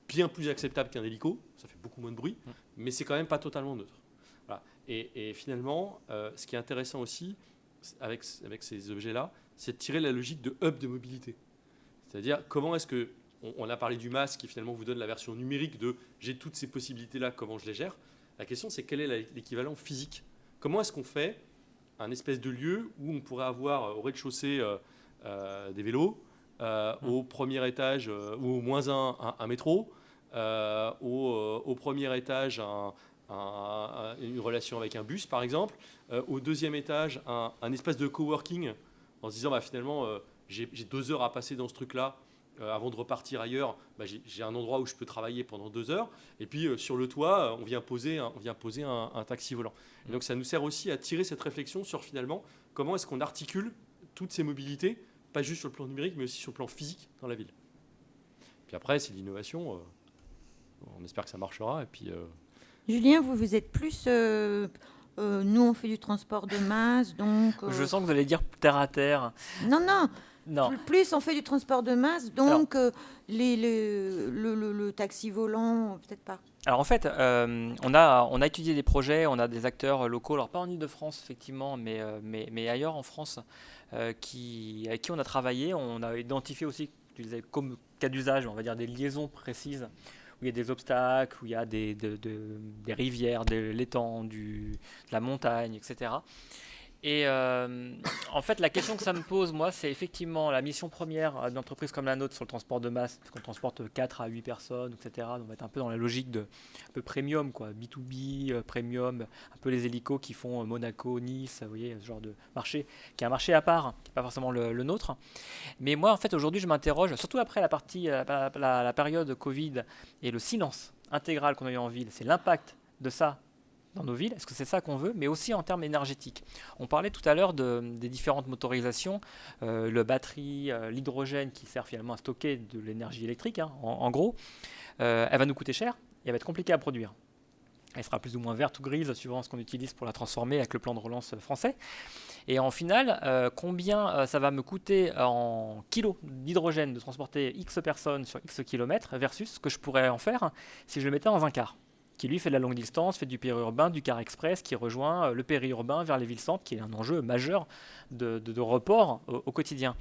C: bien plus acceptable qu'un hélico, ça fait beaucoup moins de bruit, mais c'est quand même pas totalement neutre. Voilà. Et finalement, ce qui est intéressant aussi avec ces objets-là, c'est de tirer la logique de hub de mobilité. C'est-à-dire comment est-ce que, on a parlé du MaaS qui finalement vous donne la version numérique de j'ai toutes ces possibilités-là, comment je les gère. La question c'est quel est l'équivalent physique. Comment est-ce qu'on fait un espèce de lieu où on pourrait avoir au rez-de-chaussée des vélos, au premier étage ou au moins un métro, au premier étage une relation avec un bus par exemple, au deuxième étage un espace de coworking en se disant finalement j'ai 2 heures à passer dans ce truc-là avant de repartir ailleurs, j'ai un endroit où je peux travailler pendant 2 heures et puis sur le toit on vient poser un taxi volant. Et donc ça nous sert aussi à tirer cette réflexion sur finalement comment est-ce qu'on articule toutes ces mobilités, pas juste sur le plan numérique mais aussi sur le plan physique dans la ville. Puis après c'est l'innovation, on espère que ça marchera et puis
A: Julien, vous êtes plus... nous, on fait du transport de masse, donc...
B: Je sens que vous allez dire terre à terre.
A: Non.
B: Non.
A: Plus on fait du transport de masse, donc le taxi volant, peut-être pas.
B: Alors en fait, on a étudié des projets, on a des acteurs locaux, alors pas en Ile-de-France effectivement, mais ailleurs en France, avec qui on a travaillé. On a identifié aussi, tu disais, comme cas d'usage, on va dire des liaisons précises, où il y a des obstacles, où il y a des rivières, de l'étang, de la montagne, etc. Et en fait, la question que ça me pose, moi, c'est effectivement la mission première d'une entreprise comme la nôtre sur le transport de masse, parce qu'on transporte 4 à 8 personnes, etc. Donc on va être un peu dans la logique de un peu premium, quoi, B2B, premium, un peu les hélicos qui font Monaco, Nice, vous voyez, ce genre de marché, qui est un marché à part, qui n'est pas forcément le nôtre. Mais moi, en fait, aujourd'hui, je m'interroge, surtout après la période Covid et le silence intégral qu'on a eu en ville, c'est l'impact de ça dans nos villes, est-ce que c'est ça qu'on veut, mais aussi en termes énergétiques. On parlait tout à l'heure des différentes motorisations, le batterie, l'hydrogène qui sert finalement à stocker de l'énergie électrique, en gros, elle va nous coûter cher et elle va être compliquée à produire. Elle sera plus ou moins verte ou grise suivant ce qu'on utilise pour la transformer avec le plan de relance français. Et en final, combien ça va me coûter en kilos d'hydrogène de transporter X personnes sur X kilomètres versus ce que je pourrais en faire si je le mettais dans un car qui lui fait de la longue distance, fait du périurbain, du car express, qui rejoint le périurbain vers les villes-centres, qui est un enjeu majeur de report au quotidien.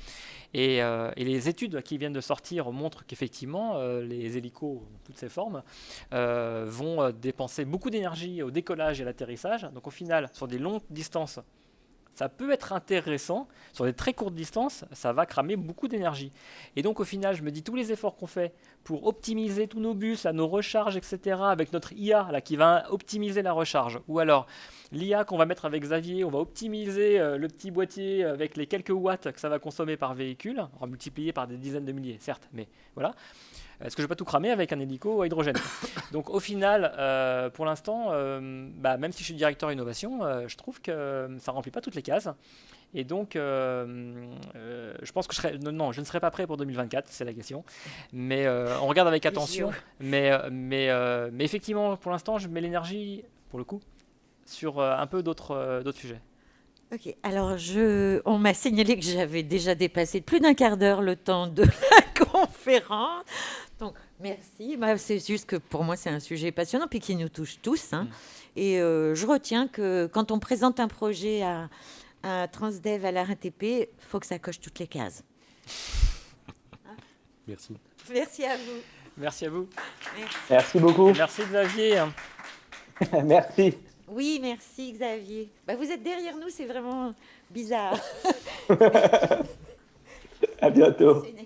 B: Et les études qui viennent de sortir montrent qu'effectivement, les hélicos, toutes ces formes, vont dépenser beaucoup d'énergie au décollage et à l'atterrissage. Donc au final, sur des longues distances, ça peut être intéressant. Sur des très courtes distances, ça va cramer beaucoup d'énergie. Et donc au final, je me dis tous les efforts qu'on fait pour optimiser tous nos bus, nos recharges, etc., avec notre IA là, qui va optimiser la recharge. Ou alors l'IA qu'on va mettre avec Xavier, on va optimiser le petit boîtier avec les quelques watts que ça va consommer par véhicule, on va multiplier par des dizaines de milliers, certes, mais voilà. Est-ce que je ne vais pas tout cramer avec un hélico à hydrogène? Donc au final, pour l'instant, même si je suis directeur innovation, je trouve que ça ne remplit pas toutes les cases. Et donc, je pense que je ne serai pas prêt pour 2024, c'est la question. Mais on regarde avec attention. Mais effectivement, pour l'instant, je mets l'énergie, pour le coup, sur un peu d'autres sujets.
A: Ok, alors on m'a signalé que j'avais déjà dépassé de plus d'un quart d'heure le temps de la conférence. Donc, merci. C'est juste que pour moi, c'est un sujet passionnant puis qui nous touche tous. Et je retiens que quand on présente un projet à Transdev, à la RATP, il faut que ça coche toutes les cases.
C: Merci.
A: Merci à vous.
B: Merci à vous.
D: Merci beaucoup.
B: Merci Xavier.
D: Merci.
A: Oui, merci Xavier. Vous êtes derrière nous, c'est vraiment bizarre.
D: À bientôt.
A: C'est une